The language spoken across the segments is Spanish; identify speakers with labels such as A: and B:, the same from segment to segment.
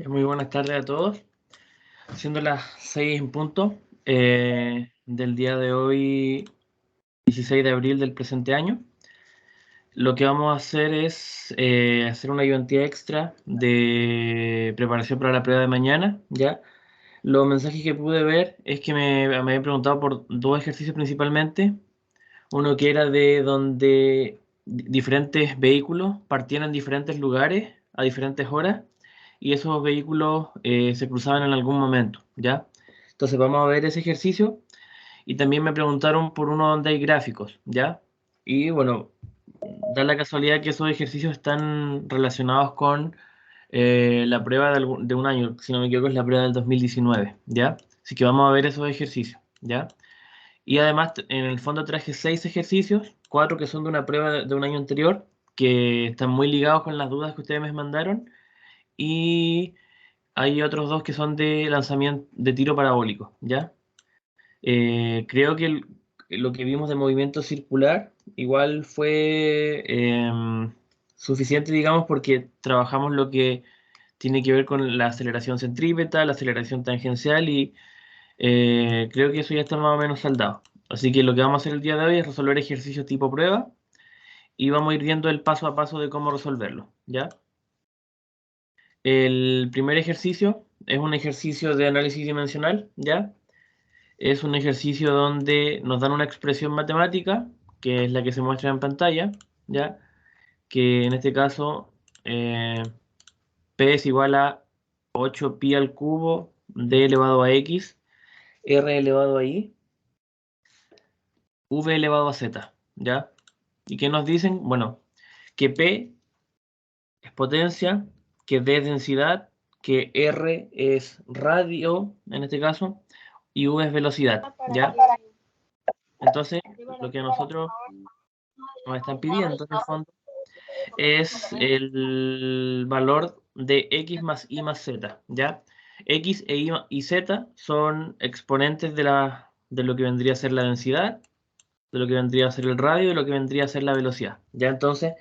A: Muy buenas tardes a todos. Siendo las 6 en punto del día de hoy, 16 de abril del presente año, lo que vamos a hacer es hacer una ayudantía extra de preparación para la prueba de mañana, ¿ya? Los mensajes que pude ver es que me habían preguntado por dos ejercicios principalmente. Uno que era de donde diferentes vehículos partían en diferentes lugares a diferentes horas y esos vehículos se cruzaban en algún momento, ¿ya? Entonces vamos a ver ese ejercicio y también me preguntaron por uno donde hay gráficos, ¿ya? Y bueno, da la casualidad que esos ejercicios están relacionados con la prueba de un año, si no me equivoco es la prueba del 2019, ¿ya? Así que vamos a ver esos ejercicios, ¿ya? Y además, en el fondo traje 6 ejercicios, 4 que son de una prueba de un año anterior, que están muy ligados con las dudas que ustedes me mandaron, y hay otros 2 que son de lanzamiento de tiro parabólico, ¿ya? Creo que lo que vimos de movimiento circular igual fue suficiente, digamos, porque trabajamos lo que tiene que ver con la aceleración centrípeta, la aceleración tangencial y creo que eso ya está más o menos saldado. Así que lo que vamos a hacer el día de hoy es resolver ejercicios tipo prueba y vamos a ir viendo el paso a paso de cómo resolverlo, ¿ya? El primer ejercicio es un ejercicio de análisis dimensional, ¿ya? Es un ejercicio donde nos dan una expresión matemática, que es la que se muestra en pantalla, ¿ya? Que en este caso P es igual a 8pi al cubo d elevado a x, r elevado a y, v elevado a z, ¿ya? ¿Y qué nos dicen? Bueno, que P es potencia, que D es densidad, que R es radio, en este caso, y V es velocidad, ¿ya? Entonces, lo que a nosotros nos están pidiendo, en el fondo, es el valor de X más Y más Z, ¿ya? X e Y y Z son exponentes de lo que vendría a ser la densidad, de lo que vendría a ser el radio y de lo que vendría a ser la velocidad, ¿ya? Entonces,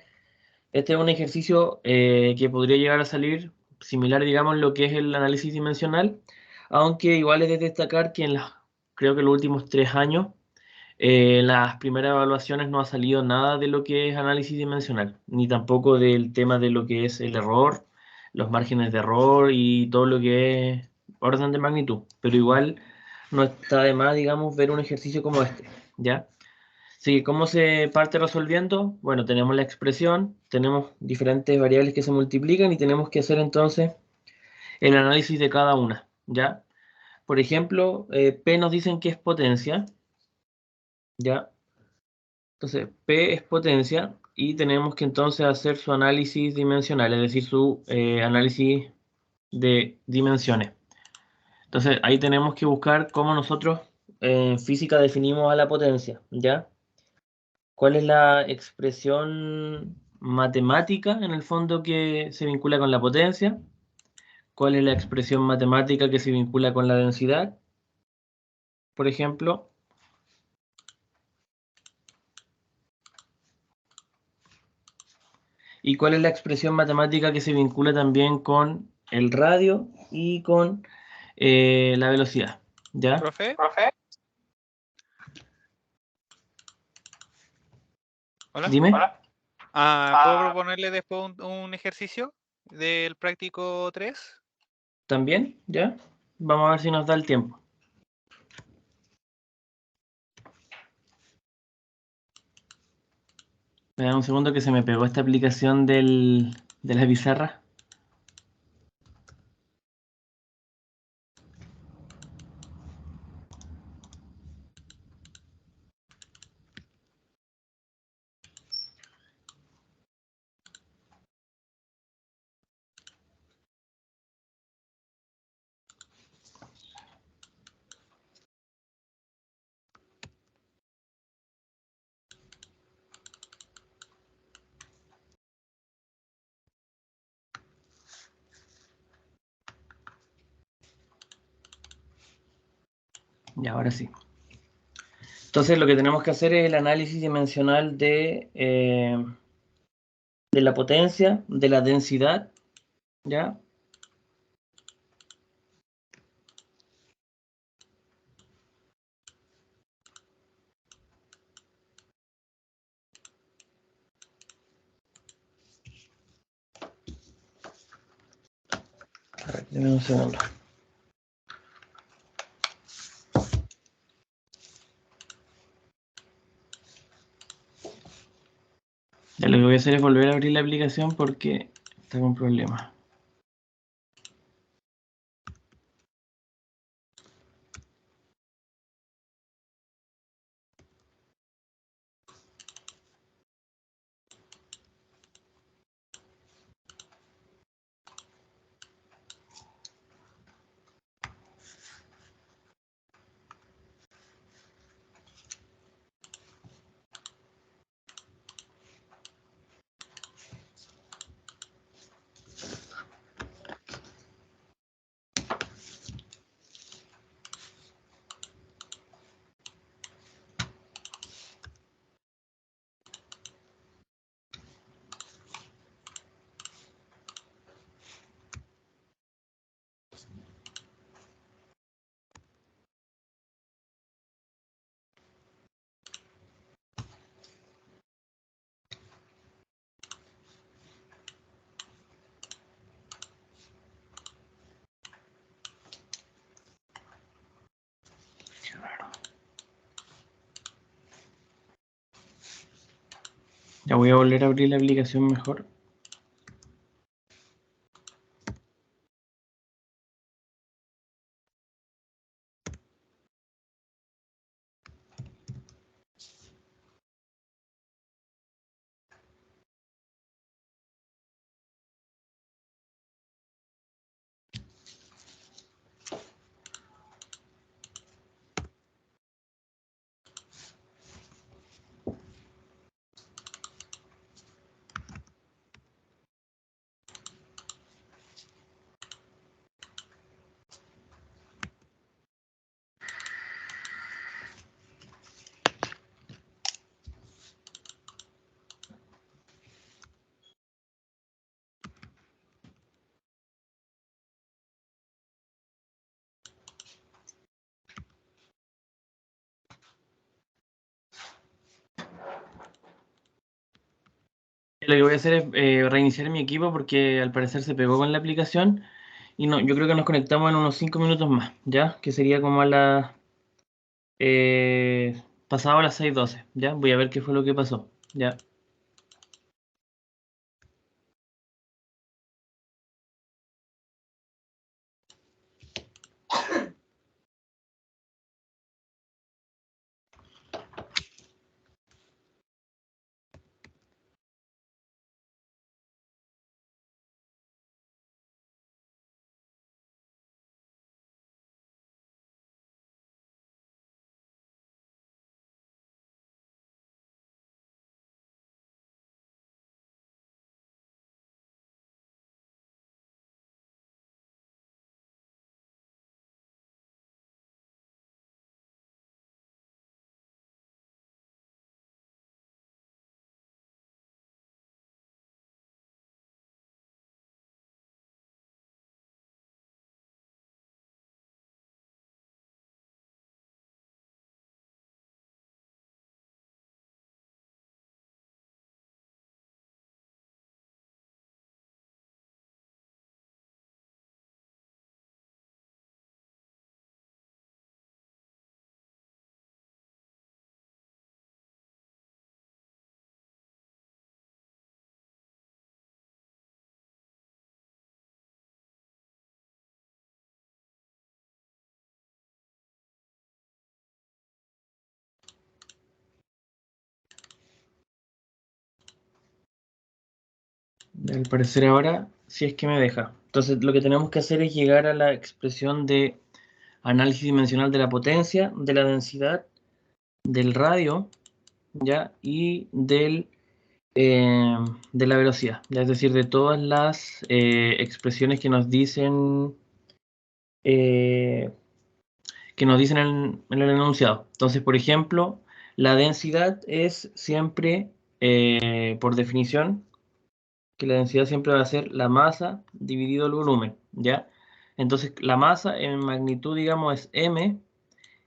A: este es un ejercicio que podría llegar a salir similar, digamos, lo que es el análisis dimensional, aunque igual es de destacar que creo que en los últimos 3 años, en las primeras evaluaciones no ha salido nada de lo que es análisis dimensional, ni tampoco del tema de lo que es el error, los márgenes de error y todo lo que es orden de magnitud. Pero igual no está de más, digamos, ver un ejercicio como este, ¿ya? Sí, ¿cómo se parte resolviendo? Bueno, tenemos la expresión, tenemos diferentes variables que se multiplican y tenemos que hacer entonces el análisis de cada una, ¿ya? Por ejemplo, P nos dicen que es potencia, ¿ya? Entonces, P es potencia y tenemos que entonces hacer su análisis dimensional, es decir, su análisis de dimensiones. Entonces, ahí tenemos que buscar cómo nosotros en física definimos a la potencia, ¿ya? ¿Cuál es la expresión matemática en el fondo que se vincula con la potencia? ¿Cuál es la expresión matemática que se vincula con la densidad? Por ejemplo. ¿Y cuál es la expresión matemática que se vincula también con el radio y con la velocidad? ¿Ya?
B: ¿Profe? Hola.
A: Dime.
B: ¿Puedo proponerle después un ejercicio del práctico 3?
A: ¿También? ¿Ya? Vamos a ver si nos da el tiempo. Me da un segundo que se me pegó esta aplicación de la pizarra. Y ahora sí. Entonces lo que tenemos que hacer es el análisis dimensional de la potencia, de la densidad, ¿ya? Deme un segundo. Ya lo que voy a hacer es volver a abrir la aplicación porque está con problemas. Qué raro. Ya voy a volver a abrir la aplicación mejor. Lo que voy a hacer es reiniciar mi equipo porque al parecer se pegó con la aplicación y no, yo creo que nos conectamos en unos 5 minutos más, ¿ya? Que sería como a las pasado las 6:12, ¿ya? Voy a ver qué fue lo que pasó, ¿ya? Al parecer ahora sí es que me deja. Entonces lo que tenemos que hacer es llegar a la expresión de análisis dimensional de la potencia, de la densidad, del radio, ¿ya? Y de la velocidad, ¿ya? Es decir, de todas las expresiones eh, que nos dicen en el enunciado. Entonces, por ejemplo, la densidad es siempre, por definición, que la densidad siempre va a ser la masa dividido el volumen, ¿ya? Entonces, la masa en magnitud, digamos, es m,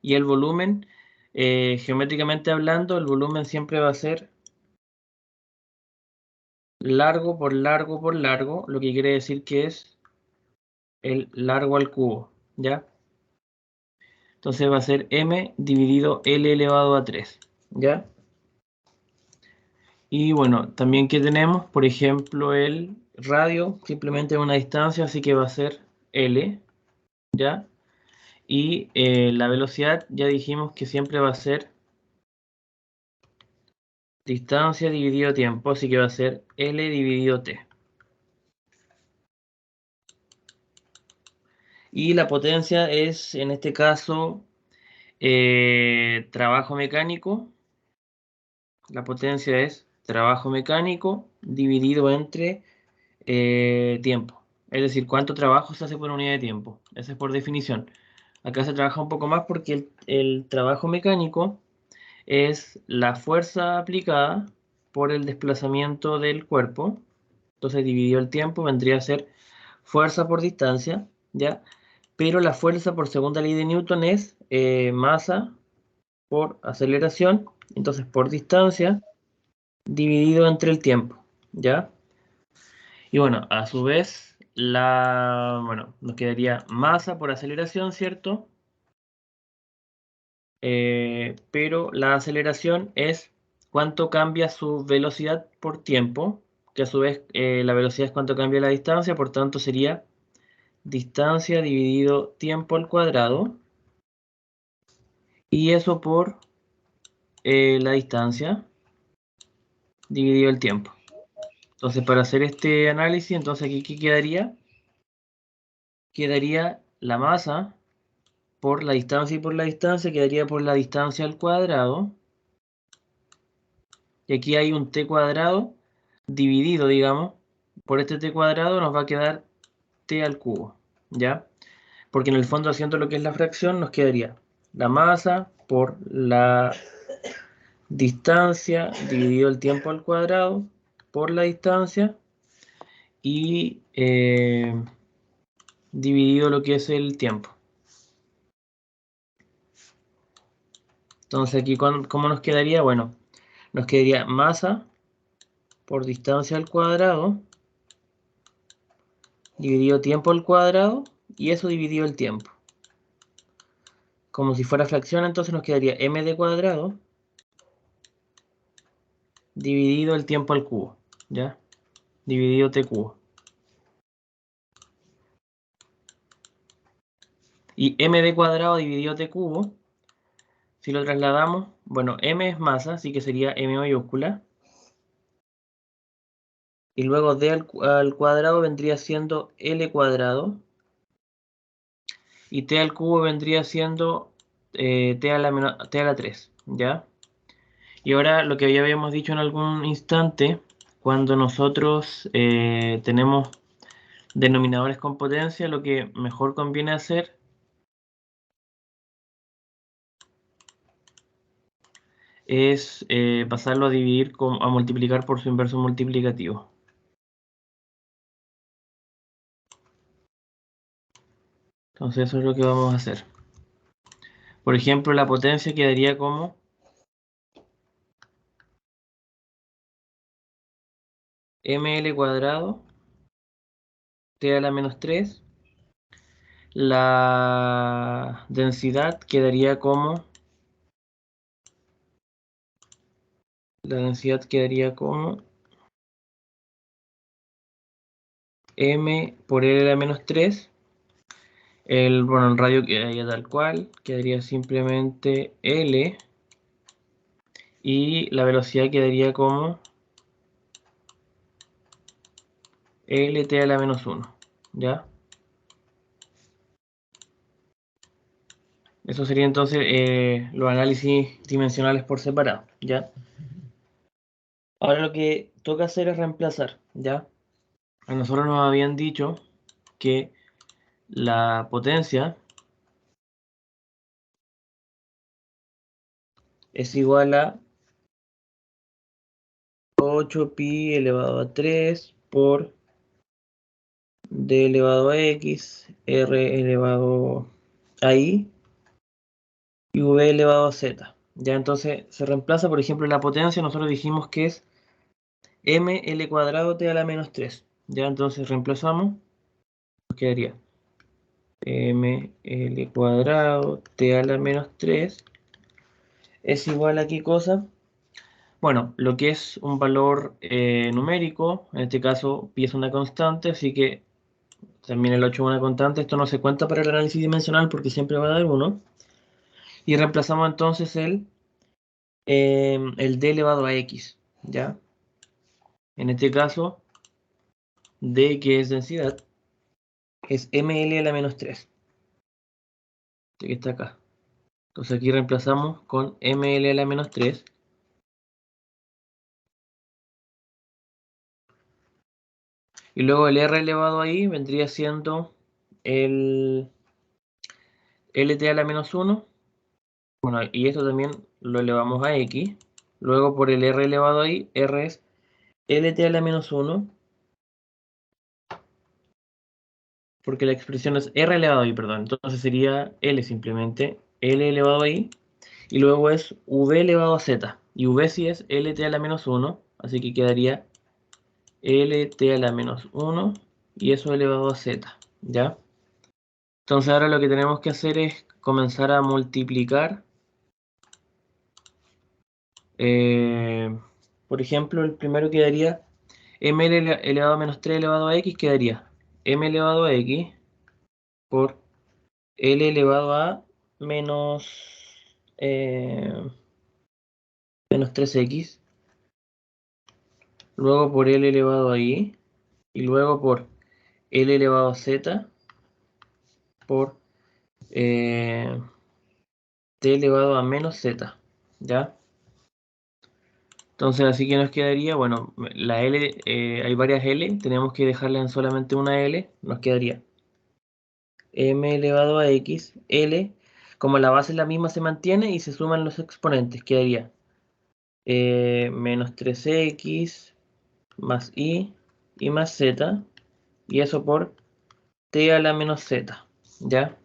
A: y el volumen, geométricamente hablando, el volumen siempre va a ser largo por largo por largo, lo que quiere decir que es el largo al cubo, ¿ya? Entonces va a ser m dividido L elevado a 3, ¿ya? Y bueno, también que tenemos, por ejemplo, el radio, simplemente una distancia, así que va a ser L, ¿ya? Y la velocidad, ya dijimos que siempre va a ser distancia dividido tiempo, así que va a ser L dividido T. Y la potencia es, en este caso, trabajo mecánico. La potencia es trabajo mecánico dividido entre tiempo. Es decir, cuánto trabajo se hace por unidad de tiempo. Eso es por definición. Acá se trabaja un poco más porque el trabajo mecánico es la fuerza aplicada por el desplazamiento del cuerpo. Entonces, dividido el tiempo, vendría a ser fuerza por distancia, ¿ya? Pero la fuerza por segunda ley de Newton es masa por aceleración, entonces por distancia, dividido entre el tiempo, ¿ya? Y bueno, a su vez, bueno, nos quedaría masa por aceleración, ¿cierto? Pero la aceleración es cuánto cambia su velocidad por tiempo, que a su vez la velocidad es cuánto cambia la distancia, por tanto sería distancia dividido tiempo al cuadrado, y eso por la distancia dividido el tiempo. Entonces, para hacer este análisis, entonces aquí ¿qué quedaría? Quedaría la masa por la distancia, y por la distancia quedaría por la distancia al cuadrado. Y aquí hay un t cuadrado dividido, digamos, por este t cuadrado nos va a quedar t al cubo, ¿ya? Porque en el fondo, haciendo lo que es la fracción, nos quedaría la masa por la distancia dividido el tiempo al cuadrado por la distancia y dividido lo que es el tiempo. Entonces aquí, ¿cómo nos quedaría? Bueno, nos quedaría masa por distancia al cuadrado dividido tiempo al cuadrado, y eso dividido el tiempo. Como si fuera fracción, entonces nos quedaría md cuadrado dividido el tiempo al cubo, ¿ya? Dividido t cubo. Y md cuadrado dividido t cubo, si lo trasladamos, bueno, m es masa, así que sería m mayúscula. Y luego d al cuadrado vendría siendo l cuadrado. Y t al cubo vendría siendo t a la 3, ¿ya? Y ahora lo que ya habíamos dicho en algún instante, cuando nosotros tenemos denominadores con potencia, lo que mejor conviene hacer es pasarlo a dividir, a multiplicar por su inverso multiplicativo. Entonces eso es lo que vamos a hacer. Por ejemplo, la potencia quedaría como ml cuadrado t a la menos 3. La densidad quedaría como m por l a la menos 3. Bueno, el radio quedaría tal cual, quedaría simplemente L, y la velocidad quedaría como LT a la menos 1, ¿ya? Eso sería entonces los análisis dimensionales por separado, ¿ya? Ahora lo que toca hacer es reemplazar, ¿ya? A nosotros nos habían dicho que la potencia es igual a 8pi elevado a 3 por d elevado a x, r elevado a i y v elevado a z. Ya entonces se reemplaza, por ejemplo, la potencia, nosotros dijimos que es ml cuadrado t a la menos 3. Ya entonces reemplazamos, nos quedaría ml cuadrado t a la menos 3 es igual a ¿qué cosa? Bueno, lo que es un valor numérico, en este caso pi es una constante, así que también el 8 es una constante. Esto no se cuenta para el análisis dimensional porque siempre va a dar 1. Y reemplazamos entonces el d elevado a x, ¿ya? En este caso, d, que es densidad, es ml a la menos 3, que está acá. Entonces aquí reemplazamos con ml a la menos 3. Y luego el r elevado ahí vendría siendo el lt a la menos 1. Bueno, y esto también lo elevamos a x. Luego por el r elevado ahí, r es lt a la menos 1. Porque la expresión es r elevado a i, perdón. Entonces sería l simplemente, l elevado a i. Y luego es v elevado a z. Y v sí es lt a la menos 1. Así que quedaría lt a la menos 1. Y eso elevado a z. ¿Ya? Entonces ahora lo que tenemos que hacer es comenzar a multiplicar. Por ejemplo, el primero quedaría ml elevado a menos 3 elevado a x, quedaría m elevado a x por l elevado a menos, menos 3x, luego por l elevado a y luego por l elevado a z por t elevado a menos z, ¿ya? Entonces así que nos quedaría, bueno, la l, hay varias l, tenemos que dejarla en solamente una l, nos quedaría m elevado a x, l, como la base es la misma se mantiene y se suman los exponentes, quedaría menos 3x más y más z, y eso por t a la menos z, ¿ya?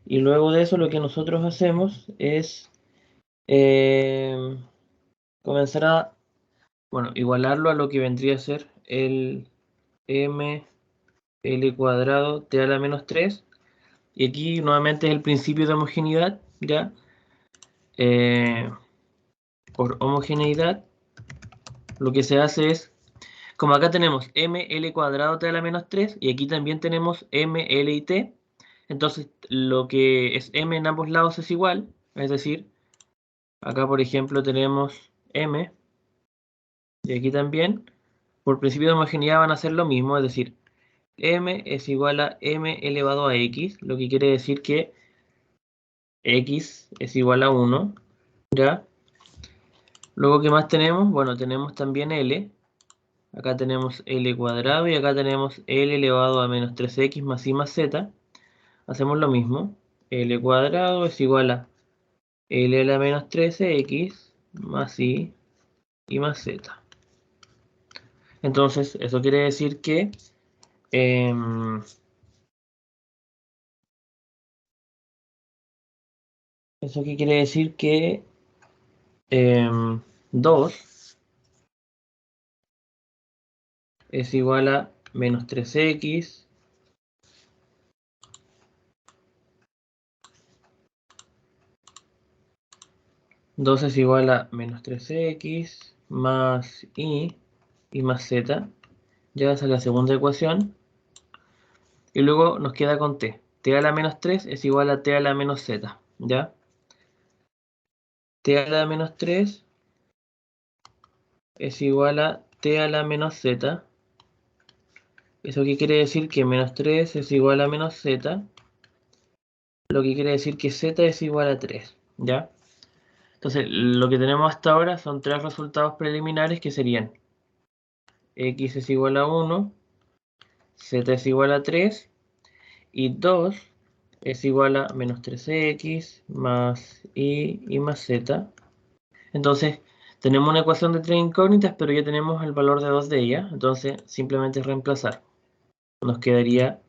A: Y luego de eso lo que nosotros hacemos es comenzar a, bueno, igualarlo a lo que vendría a ser el m l cuadrado t a la menos 3, y aquí nuevamente es el principio de homogeneidad, ¿ya? Por homogeneidad lo que se hace es, como acá tenemos ml cuadrado t a la menos 3 y aquí también tenemos ml y t, entonces lo que es m en ambos lados es igual, es decir, acá por ejemplo tenemos m y aquí también, por principio de homogeneidad van a ser lo mismo, es decir, m es igual a m elevado a x, lo que quiere decir que x es igual a 1, ¿ya? Luego, ¿qué más tenemos? Bueno, tenemos también l. Acá tenemos l cuadrado y acá tenemos l elevado a menos 3x más y más z. Hacemos lo mismo. L cuadrado es igual a l a la menos 13x más y más z. Entonces, eso quiere decir que eso que quiere decir que 2 es igual a menos 3x 2 es igual a menos 3x más y más z. Ya esa es la segunda ecuación. Y luego nos queda con t. T a la menos 3 es igual a t a la menos z. ¿Ya? T a la menos 3 es igual a t a la menos z. ¿Eso qué quiere decir? Que menos 3 es igual a menos z. Lo que quiere decir que z es igual a 3. ¿Ya? Entonces, lo que tenemos hasta ahora son tres resultados preliminares que serían x es igual a 1, z es igual a 3 y 2 es igual a menos 3x más y más z. Entonces, tenemos una ecuación de tres incógnitas, pero ya tenemos el valor de dos de ellas. Entonces, simplemente reemplazar. Nos quedaría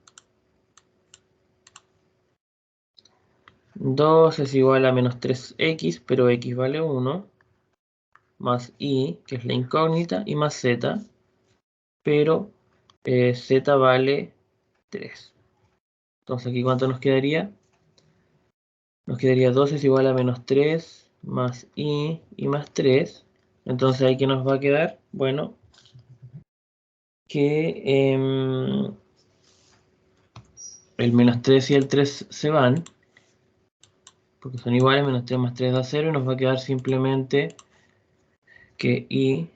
A: 2 es igual a menos 3x, pero x vale 1, más y, que es la incógnita, y más z, pero z vale 3. Entonces aquí ¿cuánto nos quedaría? Nos quedaría 2 es igual a menos 3 más y más 3. Entonces ahí ¿qué nos va a quedar? Bueno, que el menos 3 y el 3 se van, porque son iguales, menos 3 más 3 da 0, y nos va a quedar simplemente que y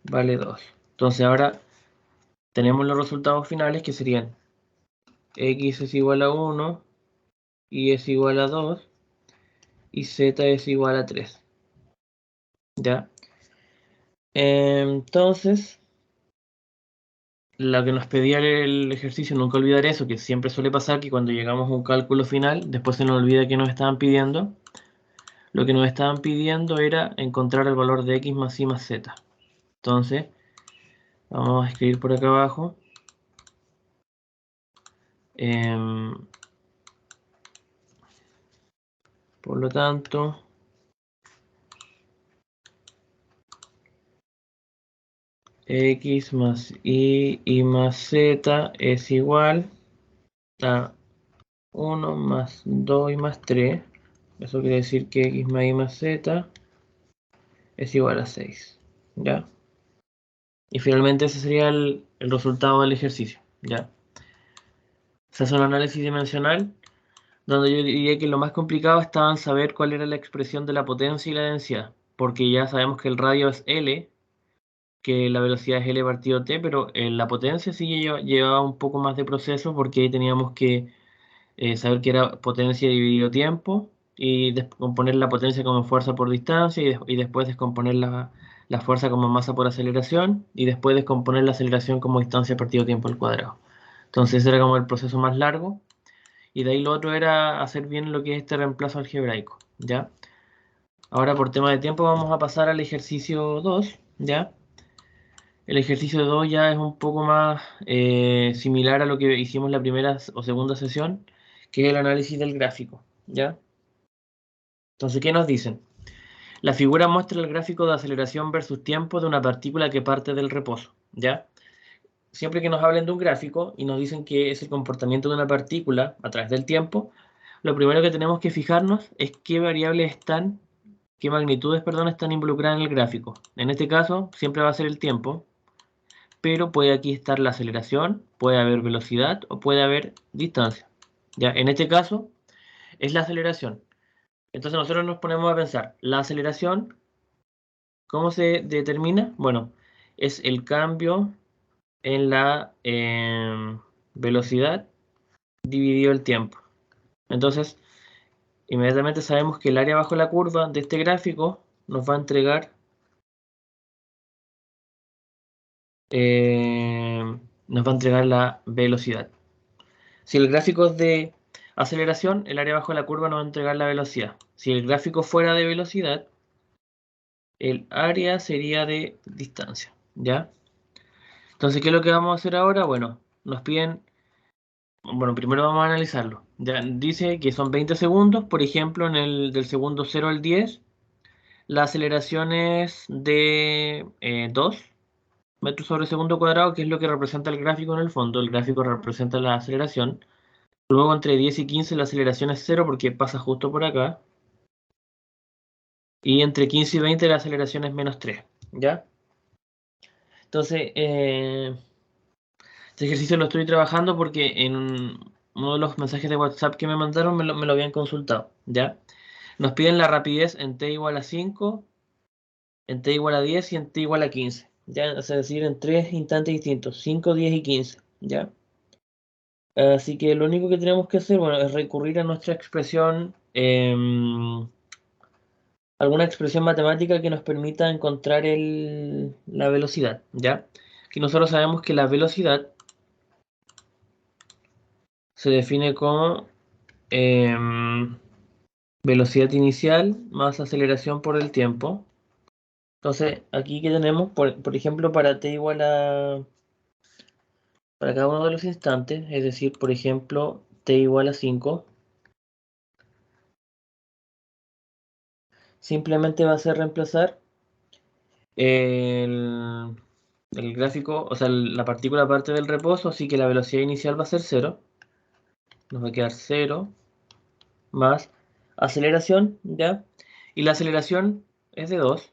A: vale 2. Entonces ahora tenemos los resultados finales que serían x es igual a 1, y es igual a 2, y z es igual a 3. ¿Ya? Entonces, lo que nos pedía el ejercicio, nunca olvidar eso, que siempre suele pasar que cuando llegamos a un cálculo final, después se nos olvida que nos estaban pidiendo. Lo que nos estaban pidiendo era encontrar el valor de x más y más z. Entonces, vamos a escribir por acá abajo. Por lo tanto, x más y más z es igual a 1 más 2 y más 3. Eso quiere decir que x más y más z es igual a 6. ¿Ya? Y finalmente ese sería el resultado del ejercicio. ¿Ya? Se hace un análisis dimensional, donde yo diría que lo más complicado estaba en saber cuál era la expresión de la potencia y la densidad, porque ya sabemos que el radio es L, que la velocidad es L partido T, pero la potencia sí llevaba un poco más de proceso, porque ahí teníamos que saber que era potencia dividido tiempo, y descomponer la potencia como fuerza por distancia, y después descomponer la fuerza como masa por aceleración, y después descomponer la aceleración como distancia partido tiempo al cuadrado. Entonces ese era como el proceso más largo. Y de ahí lo otro era hacer bien lo que es este reemplazo algebraico, ¿ya? Ahora por tema de tiempo vamos a pasar al ejercicio 2, ¿ya? El ejercicio 2 ya es un poco más similar a lo que hicimos la primera o segunda sesión, que es el análisis del gráfico, ¿ya? Entonces, ¿qué nos dicen? La figura muestra el gráfico de aceleración versus tiempo de una partícula que parte del reposo, ¿ya? Siempre que nos hablen de un gráfico y nos dicen que es el comportamiento de una partícula a través del tiempo, lo primero que tenemos que fijarnos es qué variables están, qué magnitudes, perdón, están involucradas en el gráfico. En este caso, siempre va a ser el tiempo, pero puede aquí estar la aceleración, puede haber velocidad o puede haber distancia. Ya, en este caso es la aceleración. Entonces nosotros nos ponemos a pensar, la aceleración, ¿cómo se determina? Bueno, es el cambio en la velocidad dividido el tiempo. Entonces, inmediatamente sabemos que el área bajo la curva de este gráfico nos va a entregar la velocidad. Si el gráfico es de aceleración, el área bajo la curva nos va a entregar la velocidad. Si el gráfico fuera de velocidad, el área sería de distancia, ¿ya? Entonces, ¿qué es lo que vamos a hacer ahora? Bueno, nos piden, bueno, primero vamos a analizarlo. Ya dice que son 20 segundos, por ejemplo, en el del segundo 0 al 10, la aceleración es de 2 metros sobre segundo cuadrado, que es lo que representa el gráfico en el fondo. El gráfico representa la aceleración. Luego entre 10 y 15 la aceleración es 0 porque pasa justo por acá. Y entre 15 y 20 la aceleración es menos 3. ¿Ya? Entonces, este ejercicio lo estoy trabajando porque en uno de los mensajes de WhatsApp que me mandaron me lo habían consultado. ¿Ya? Nos piden la rapidez en t igual a 5, en t igual a 10 y en t igual a 15. ¿Ya? Es decir, en tres instantes distintos, 5, 10 y 15. ¿Ya? Así que lo único que tenemos que hacer, bueno, es recurrir a nuestra expresión, alguna expresión matemática que nos permita encontrar la velocidad, ¿ya? Que nosotros sabemos que la velocidad se define como velocidad inicial más aceleración por el tiempo. Entonces, aquí que tenemos, por ejemplo, para t igual a, para cada uno de los instantes, es decir, por ejemplo, t igual a 5, simplemente va a ser reemplazar el, gráfico, o sea, la partícula parte del reposo, así que la velocidad inicial va a ser 0. nos va a quedar 0 más aceleración, ¿ya? Y la aceleración es de 2,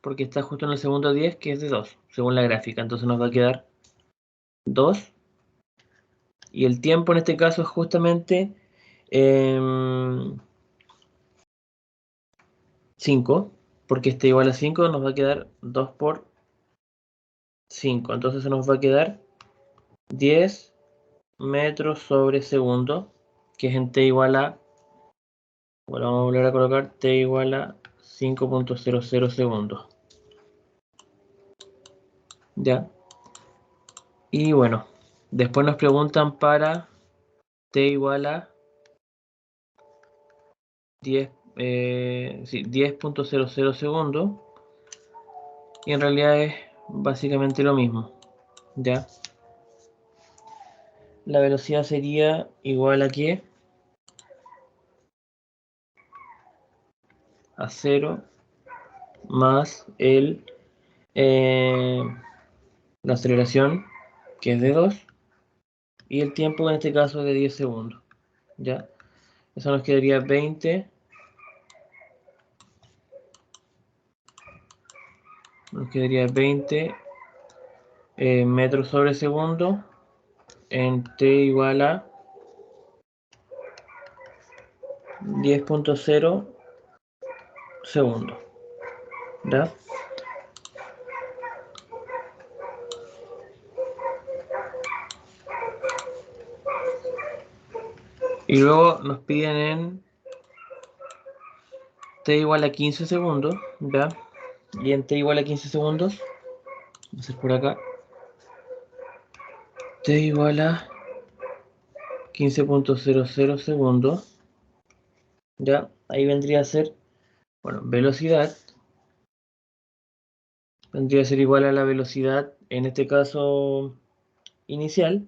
A: porque está justo en el segundo 10, que es de 2, según la gráfica. Entonces nos va a quedar 2. Y el tiempo en este caso es justamente 5, porque este igual a 5 nos va a quedar 2 por 5. Entonces se nos va a quedar 10 metros sobre segundo, que es en t igual a, bueno, vamos a volver a colocar t igual a 5.00 segundos. Ya. Y bueno, después nos preguntan para t igual a 10.00 segundos. Y en realidad es básicamente lo mismo. ¿Ya? La velocidad sería igual a ¿qué? A 0 más la aceleración, que es de 2, y el tiempo en este caso de 10 segundos. ¿Ya? Eso nos quedaría 20. Nos quedaría 20 metros sobre segundo en t igual a 10.0 segundos. ¿Ya? Y luego nos piden en t igual a 15 segundos, ¿ya? Y en t igual a 15 segundos, vamos a hacer por acá, t igual a 15.00 segundos, ¿ya? Ahí vendría a ser, bueno, velocidad, vendría a ser igual a la velocidad, en este caso, inicial,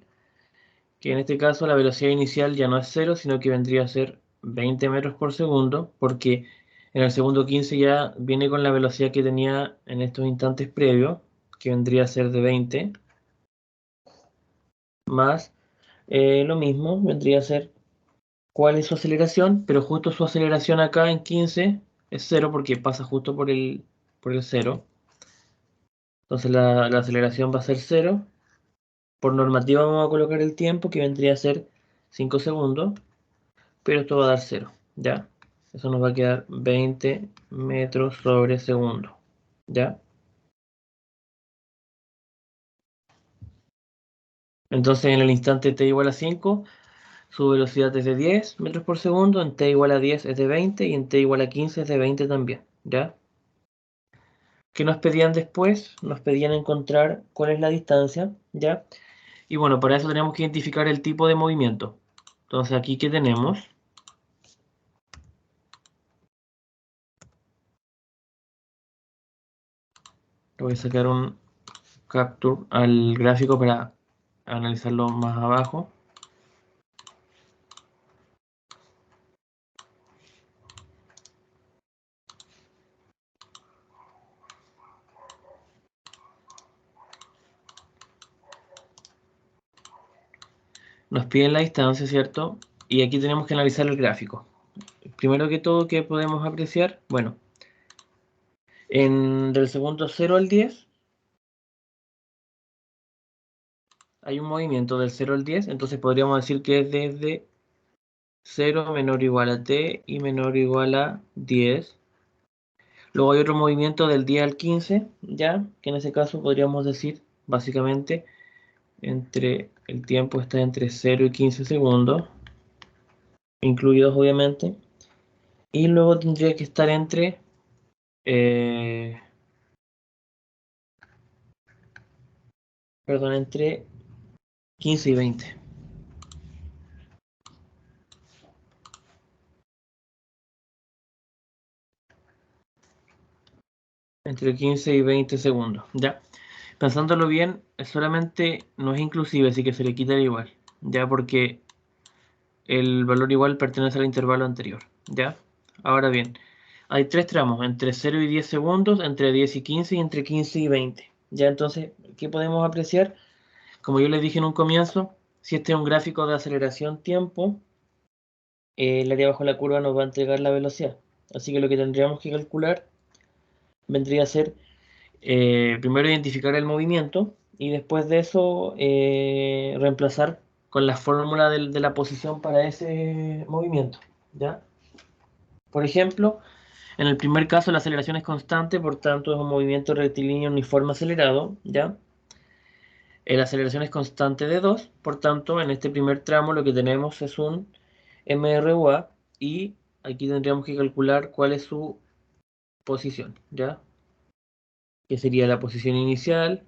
A: que en este caso la velocidad inicial ya no es 0, sino que vendría a ser 20 metros por segundo, porque en el segundo 15 ya viene con la velocidad que tenía en estos instantes previos, que vendría a ser de 20, más lo mismo, vendría a ser cuál es su aceleración, pero justo su aceleración acá en 15 es 0 porque pasa justo por el 0. Entonces la aceleración va a ser 0. Por normativa vamos a colocar el tiempo, que vendría a ser 5 segundos, pero esto va a dar 0, ¿ya? Eso nos va a quedar 20 metros sobre segundo, ¿ya? Entonces en el instante t igual a 5, su velocidad es de 10 metros por segundo, en t igual a 10 es de 20 y en t igual a 15 es de 20 también, ¿ya? ¿Qué nos pedían después? Nos pedían encontrar cuál es la distancia, ¿ya? Y bueno, para eso tenemos que identificar el tipo de movimiento. Entonces aquí, ¿qué tenemos? Voy a sacar un capture al gráfico para analizarlo más abajo. Nos piden la distancia, ¿cierto? Y aquí tenemos que analizar el gráfico. Primero que todo, ¿qué podemos apreciar? Bueno, del segundo 0 al 10 hay un movimiento del 0 al 10, entonces podríamos decir que es desde 0 menor o igual a t y menor o igual a 10. Luego hay otro movimiento del 10 al 15, ya, que en ese caso podríamos decir, básicamente, el tiempo está entre 0 y 15 segundos, incluidos obviamente, y luego tendría que estar entre entre 15 y 20. Entre 15 y 20 segundos, ya. Pensándolo bien, solamente no es inclusive, así que se le quita el igual, ya, porque el valor igual pertenece al intervalo anterior, ya. Ahora bien, hay tres tramos, entre 0 y 10 segundos, entre 10 y 15 y entre 15 y 20. Ya, entonces, ¿qué podemos apreciar? Como yo les dije en un comienzo, si este es un gráfico de aceleración-tiempo, el área bajo la curva nos va a entregar la velocidad. Así que lo que tendríamos que calcular vendría a ser primero identificar el movimiento y después de eso reemplazar con la fórmula de la posición para ese movimiento, ¿ya? Por ejemplo, en el primer caso la aceleración es constante, por tanto es un movimiento rectilíneo uniforme acelerado, ¿ya? La aceleración es constante de 2, por tanto en este primer tramo lo que tenemos es un MRUA y aquí tendríamos que calcular cuál es su posición, ¿ya? Que sería la posición inicial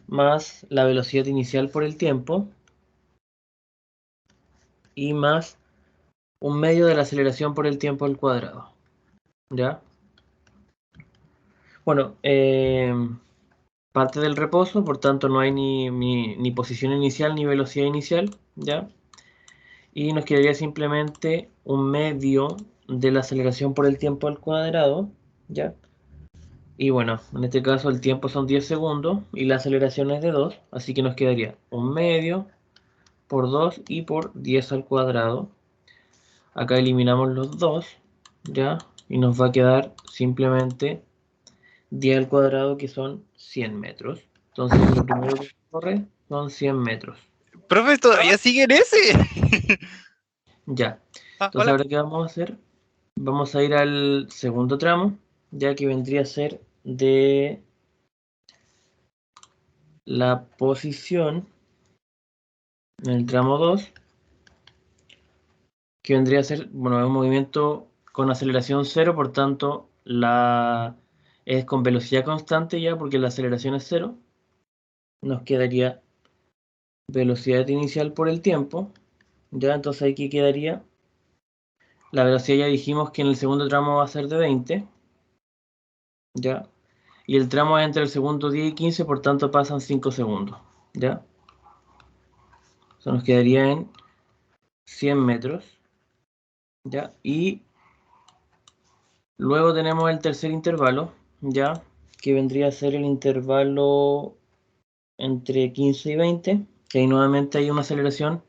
A: más la velocidad inicial por el tiempo y más un medio de la aceleración por el tiempo al cuadrado, ¿ya? Bueno, parte del reposo, por tanto no hay ni posición inicial ni velocidad inicial, ¿ya? Y nos quedaría simplemente un medio de la aceleración por el tiempo al cuadrado, ¿ya? Y bueno, en este caso el tiempo son 10 segundos y la aceleración es de 2, así que nos quedaría un medio por 2 y por 10 al cuadrado. Acá eliminamos los 2, ¿ya? Y nos va a quedar simplemente 10 al cuadrado, que son 100 metros. Entonces lo primero que corre son 100 metros.
B: Profe, ¿todavía sigue en ese?
A: Ya. Entonces
B: Hola.
A: ahora, ¿qué vamos a hacer? Vamos a ir al segundo tramo, ya que vendría a ser de la posición en el tramo 2, que vendría a ser, bueno, un movimiento con aceleración cero, por tanto es con velocidad constante ya, porque la aceleración es cero. Nos quedaría velocidad inicial por el tiempo, ya, entonces aquí quedaría la velocidad, ya dijimos que en el segundo tramo va a ser de 20, ya, y el tramo es entre el segundo 10 y 15, por tanto pasan 5 segundos, ya. Eso nos quedaría en 100 metros, ya, y luego tenemos el tercer intervalo, ya, que vendría a ser el intervalo entre 15 y 20, que ahí nuevamente hay una aceleración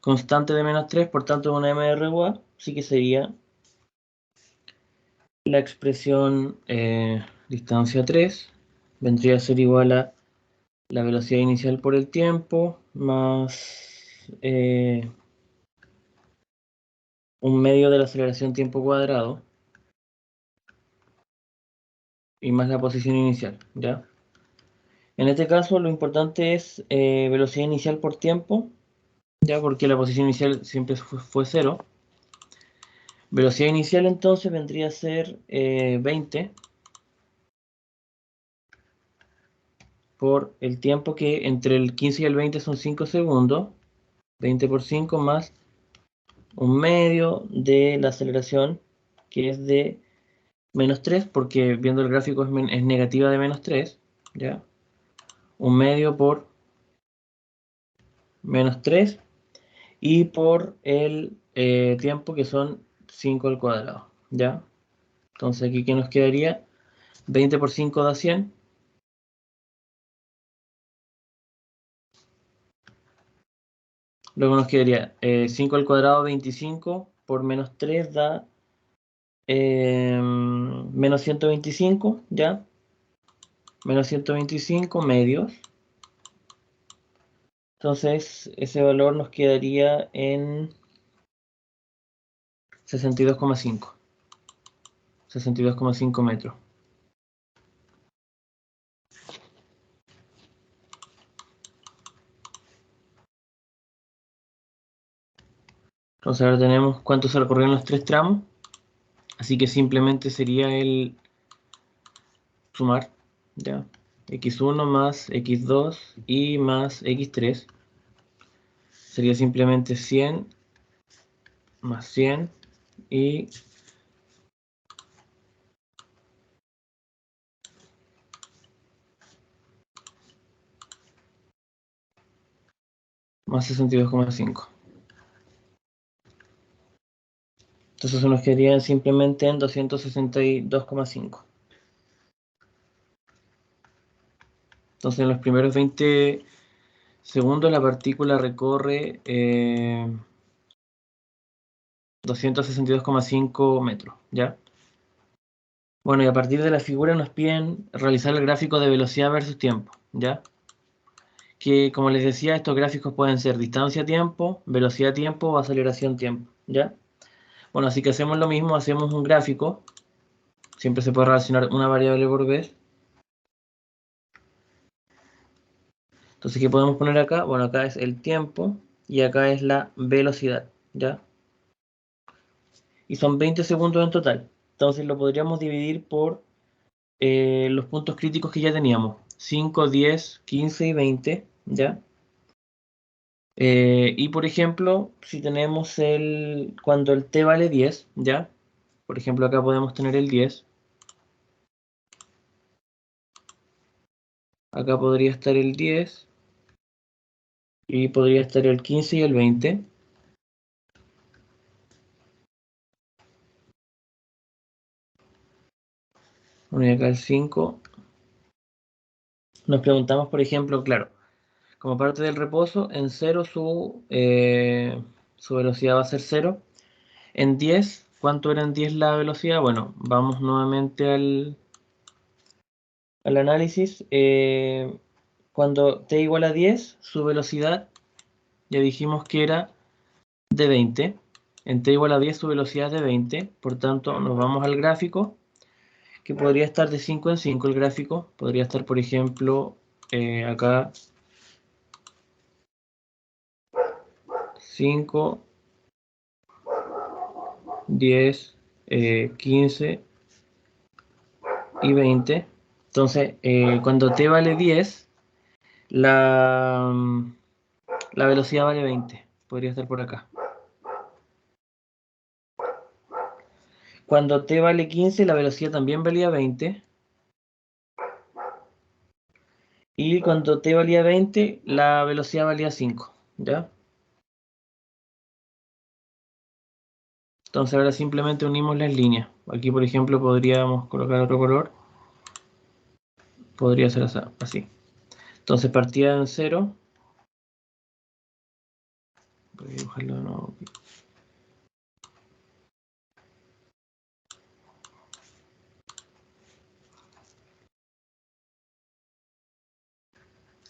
A: constante de -3, por tanto es una MRUA, así que sería la expresión distancia 3, vendría a ser igual a la velocidad inicial por el tiempo, más un medio de la aceleración tiempo cuadrado, y más la posición inicial, ¿ya? En este caso lo importante es velocidad inicial por tiempo, ya, porque la posición inicial siempre fue 0. Velocidad inicial entonces vendría a ser 20 por el tiempo, que entre el 15 y el 20 son 5 segundos, 20 por 5 más un medio de la aceleración, que es de -3, porque viendo el gráfico es negativa de -3, ¿ya? Un medio por -3 y por el tiempo, que son 5 al cuadrado, ¿ya? Entonces aquí, ¿qué nos quedaría? 20 por 5 da 100. Luego nos quedaría 5 al cuadrado, 25 por -3 da -125, ¿ya? -125 medios. Entonces ese valor nos quedaría en 62,5. 62,5 metros. Entonces ahora tenemos cuánto se recorrieron los tres tramos. Así que simplemente sería el sumar, ¿ya? X1 más X2 y más X3. Sería simplemente 100 más 100 y más 62,5. Entonces se nos quedaría simplemente en 262,5. Entonces en los primeros 20 segundos la partícula recorre 262,5 metros, ¿ya? Bueno, y a partir de la figura nos piden realizar el gráfico de velocidad versus tiempo, ¿ya? Que, como les decía, estos gráficos pueden ser distancia-tiempo, velocidad-tiempo o aceleración-tiempo, ¿ya? Bueno, así que hacemos lo mismo, hacemos un gráfico. Siempre se puede relacionar una variable por vez. Entonces, ¿qué podemos poner acá? Bueno, acá es el tiempo y acá es la velocidad, ¿ya? Y son 20 segundos en total. Entonces lo podríamos dividir por los puntos críticos que ya teníamos. 5, 10, 15 y 20, ¿ya? Y por ejemplo, si tenemos cuando el t vale 10, ¿ya? Por ejemplo, acá podemos tener el 10. Acá podría estar el 10. Y podría estar el 15 y el 20. Bueno, y acá el 5. Nos preguntamos, por ejemplo, claro, como parte del reposo, en 0 su velocidad va a ser 0. En 10, ¿cuánto era en 10 la velocidad? Bueno, vamos nuevamente al análisis. Cuando t igual a 10, su velocidad ya dijimos que era de 20. En t igual a 10 su velocidad es de 20. Por tanto, nos vamos al gráfico, que podría estar de 5 en 5 el gráfico. Podría estar, por ejemplo, acá 5, 10, 15 y 20. Entonces, cuando t vale 10, la, la velocidad vale 20. Podría estar por acá. Cuando t vale 15, la velocidad también valía 20. Y cuando t valía 20, la velocidad valía 5. ¿Ya? Entonces ahora simplemente unimos las líneas. Aquí, por ejemplo, podríamos colocar otro color. Podría ser así. Entonces partía en 0. Voy a dibujarlo de nuevo.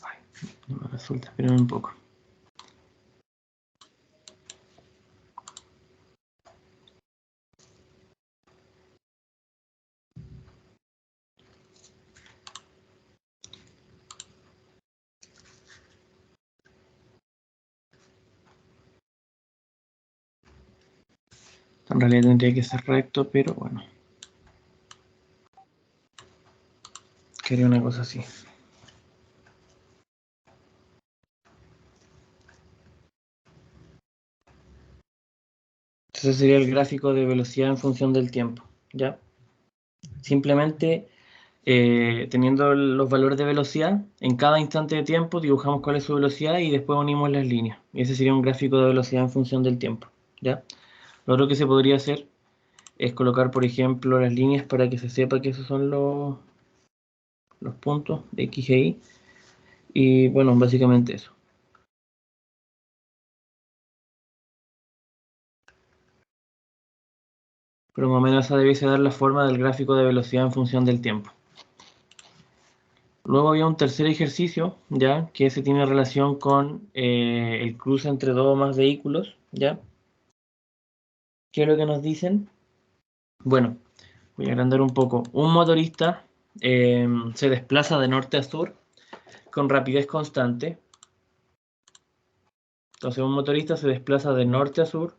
A: Ay, no me resulta, esperen un poco. En realidad tendría que ser recto, pero bueno. Quería una cosa así. Entonces sería el gráfico de velocidad en función del tiempo, ¿ya? Simplemente teniendo los valores de velocidad, en cada instante de tiempo dibujamos cuál es su velocidad y después unimos las líneas. Y ese sería un gráfico de velocidad en función del tiempo, ¿ya? Lo otro que se podría hacer es colocar, por ejemplo, las líneas para que se sepa que esos son los puntos de X e Y. Y bueno, básicamente eso. Pero más o menos esa debiese dar la forma del gráfico de velocidad en función del tiempo. Luego había un tercer ejercicio, ¿ya? Que ese tiene relación con el cruce entre dos o más vehículos, ¿ya? ¿Qué es lo que nos dicen? Bueno, voy a agrandar un poco. Un motorista se desplaza de norte a sur con rapidez constante. Entonces, un motorista se desplaza de norte a sur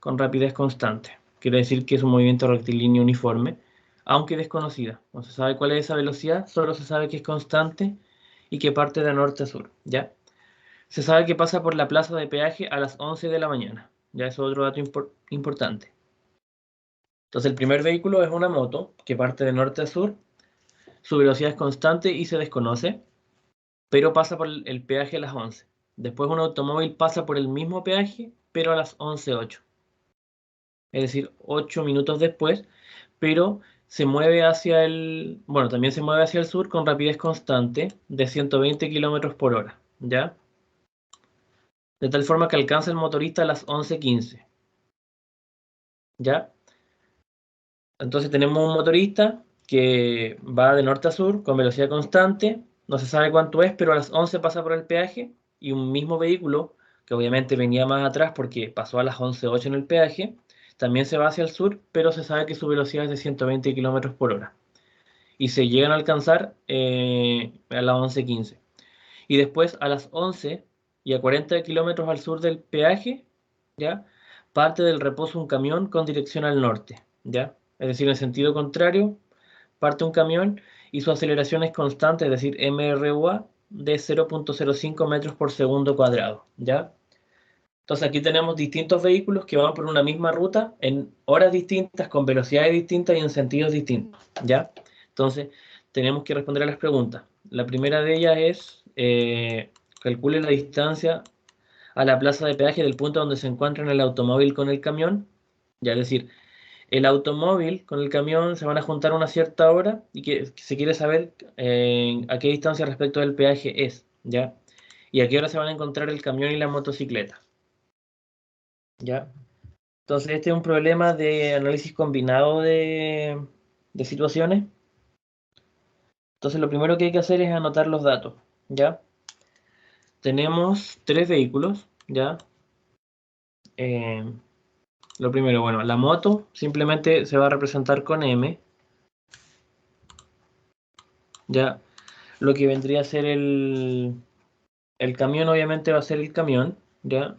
A: con rapidez constante. Quiere decir que es un movimiento rectilíneo uniforme, aunque desconocida. No se sabe cuál es esa velocidad, solo se sabe que es constante y que parte de norte a sur, ¿ya? Se sabe que pasa por la plaza de peaje a las 11 de la mañana. Ya es otro dato importante. Entonces, el primer vehículo es una moto que parte de norte a sur. Su velocidad es constante y se desconoce, pero pasa por el peaje a las 11. Después un automóvil pasa por el mismo peaje, pero a las 11:08. Es decir, 8 minutos después, pero se mueve también se mueve hacia el sur con rapidez constante de 120 kilómetros por hora. ¿ya? De tal forma que alcanza el motorista a las 11:15, ¿ya? Entonces tenemos un motorista que va de norte a sur con velocidad constante, no se sabe cuánto es, pero a las 11 pasa por el peaje, y un mismo vehículo, que obviamente venía más atrás porque pasó a las 11:08 en el peaje, también se va hacia el sur, pero se sabe que su velocidad es de 120 kilómetros por hora. Y se llegan a alcanzar a las 11:15. Y después a las 11 y a 40 kilómetros al sur del peaje, ¿ya? Parte del reposo un camión con dirección al norte, ¿ya? Es decir, en sentido contrario, parte un camión y su aceleración es constante, es decir, MRUA de 0,05 metros por segundo cuadrado, ¿ya? Entonces aquí tenemos distintos vehículos que van por una misma ruta en horas distintas, con velocidades distintas y en sentidos distintos, ¿ya? Entonces tenemos que responder a las preguntas. La primera de ellas es, calcule la distancia a la plaza de peaje del punto donde se encuentran el automóvil con el camión, ya, es decir, el automóvil con el camión se van a juntar a una cierta hora y que se quiere saber a qué distancia respecto del peaje es, ¿ya? Y a qué hora se van a encontrar el camión y la motocicleta, ¿ya? Entonces este es un problema de análisis combinado de situaciones. Entonces lo primero que hay que hacer es anotar los datos, ¿ya? Tenemos tres vehículos, ¿ya? Eh, lo primero, bueno, la moto simplemente se va a representar con M, ¿ya? Lo que vendría a ser el camión obviamente va a ser el camión, ¿ya?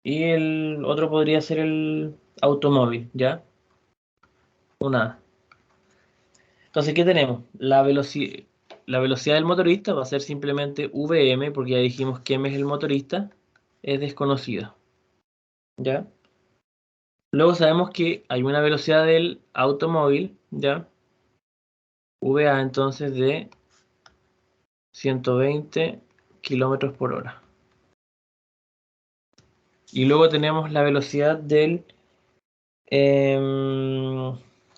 A: Y el otro podría ser el automóvil, ¿ya? Una. Entonces, ¿qué tenemos? La velocidad del motorista va a ser simplemente Vm, porque ya dijimos que M es el motorista, es desconocida, ¿ya? Luego sabemos que hay una velocidad del automóvil, ¿ya? Va entonces de 120 kilómetros por hora. Y luego tenemos la velocidad del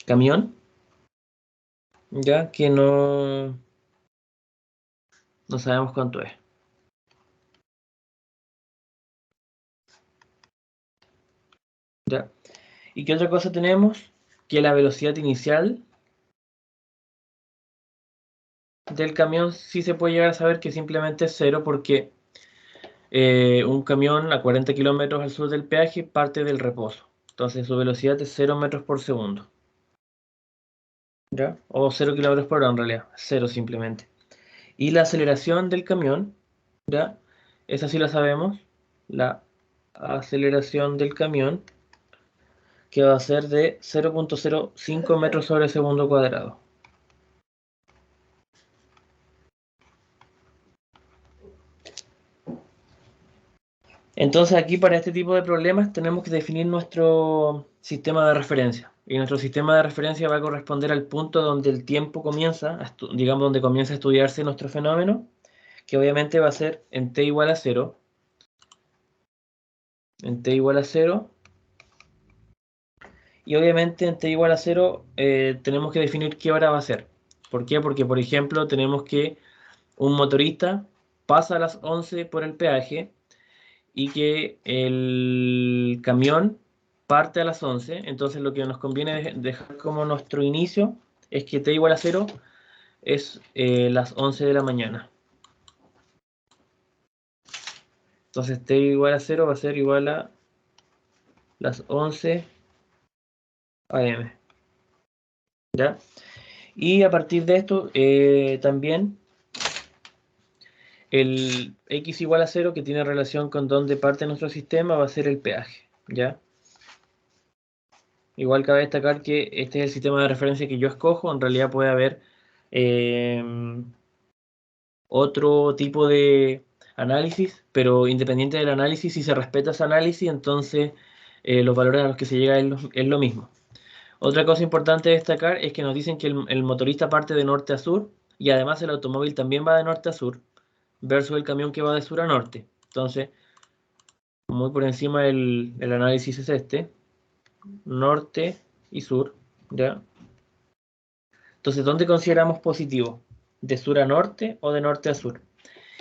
A: camión, ¿ya? Que no sabemos cuánto es, ¿ya? ¿Y qué otra cosa tenemos? Que la velocidad inicial del camión sí se puede llegar a saber que simplemente es cero, porque un camión a 40 kilómetros al sur del peaje parte del reposo. Entonces su velocidad es 0 metros por segundo, ¿ya? O 0 kilómetros por hora en realidad, cero simplemente. Y la aceleración del camión, ¿ya? Esa sí la sabemos. La aceleración del camión, que va a ser de 0,05 metros sobre segundo cuadrado. Entonces aquí, para este tipo de problemas, tenemos que definir nuestro sistema de referencia. Y nuestro sistema de referencia va a corresponder al punto donde el tiempo comienza, digamos, donde comienza a estudiarse nuestro fenómeno, que obviamente va a ser en t igual a 0. En t igual a 0. Y obviamente en t igual a 0 tenemos que definir qué hora va a ser. ¿Por qué? Porque, por ejemplo, tenemos que un motorista pasa a las 11 por el peaje y que el camión parte a las 11. Entonces lo que nos conviene dejar como nuestro inicio es que t igual a 0 es las 11 de la mañana. Entonces t igual a 0 va a ser igual a las 11 am, ¿ya? Y a partir de esto también el x igual a 0, que tiene relación con dónde parte nuestro sistema, va a ser el peaje, ¿ya? Igual cabe destacar que este es el sistema de referencia que yo escojo. En realidad puede haber eh, otro tipo de análisis, pero independiente del análisis, si se respeta ese análisis, entonces los valores a los que se llega es lo mismo. Otra cosa importante de destacar es que nos dicen que el motorista parte de norte a sur, y además el automóvil también va de norte a sur, versus el camión que va de sur a norte. Entonces, muy por encima el análisis es este, norte y sur, ¿ya? Entonces, ¿dónde consideramos positivo? de sur a norte o de norte a sur.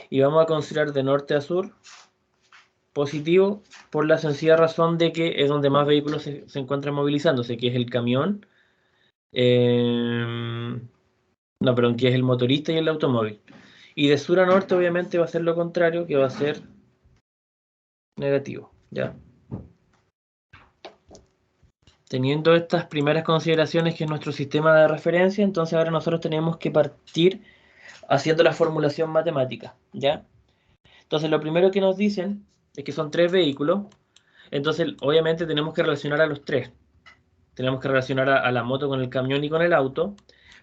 A: Y vamos a considerar de norte a sur positivo por la sencilla razón de que es donde más vehículos se encuentran movilizándose, que es el camión, no, perdón, que es el motorista y el automóvil. Y de sur a norte obviamente va a ser lo contrario, que va a ser negativo, ¿ya? Teniendo estas primeras consideraciones, que es nuestro sistema de referencia, entonces ahora nosotros tenemos que partir haciendo la formulación matemática, ¿ya? Entonces lo primero que nos dicen es que son 3 vehículos, entonces obviamente tenemos que relacionar a los 3. Tenemos que relacionar a la moto con el camión y con el auto,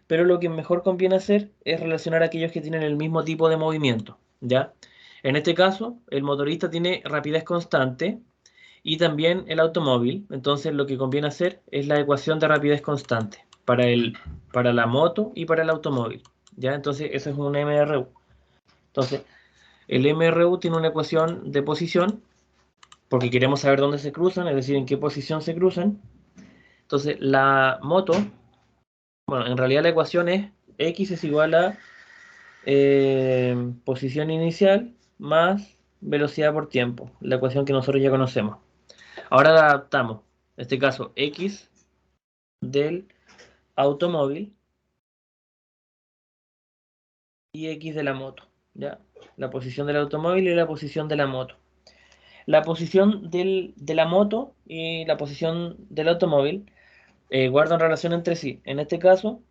A: pero lo que mejor conviene hacer es relacionar a aquellos que tienen el mismo tipo de movimiento, ¿ya? En este caso, el motorista tiene rapidez constante y también el automóvil, entonces lo que conviene hacer es la ecuación de rapidez constante para la moto y para el automóvil, ¿ya? Entonces eso es un MRU. Entonces, el MRU tiene una ecuación de posición, porque queremos saber dónde se cruzan, es decir, en qué posición se cruzan. Entonces, la moto, bueno, en realidad la ecuación es X es igual a posición inicial más velocidad por tiempo, la ecuación que nosotros ya conocemos. Ahora la adaptamos, en este caso X del automóvil y X de la moto, ¿ya? La posición del automóvil y la posición de la moto. La posición de la moto y la posición del automóvil guardan relación entre sí. En este caso,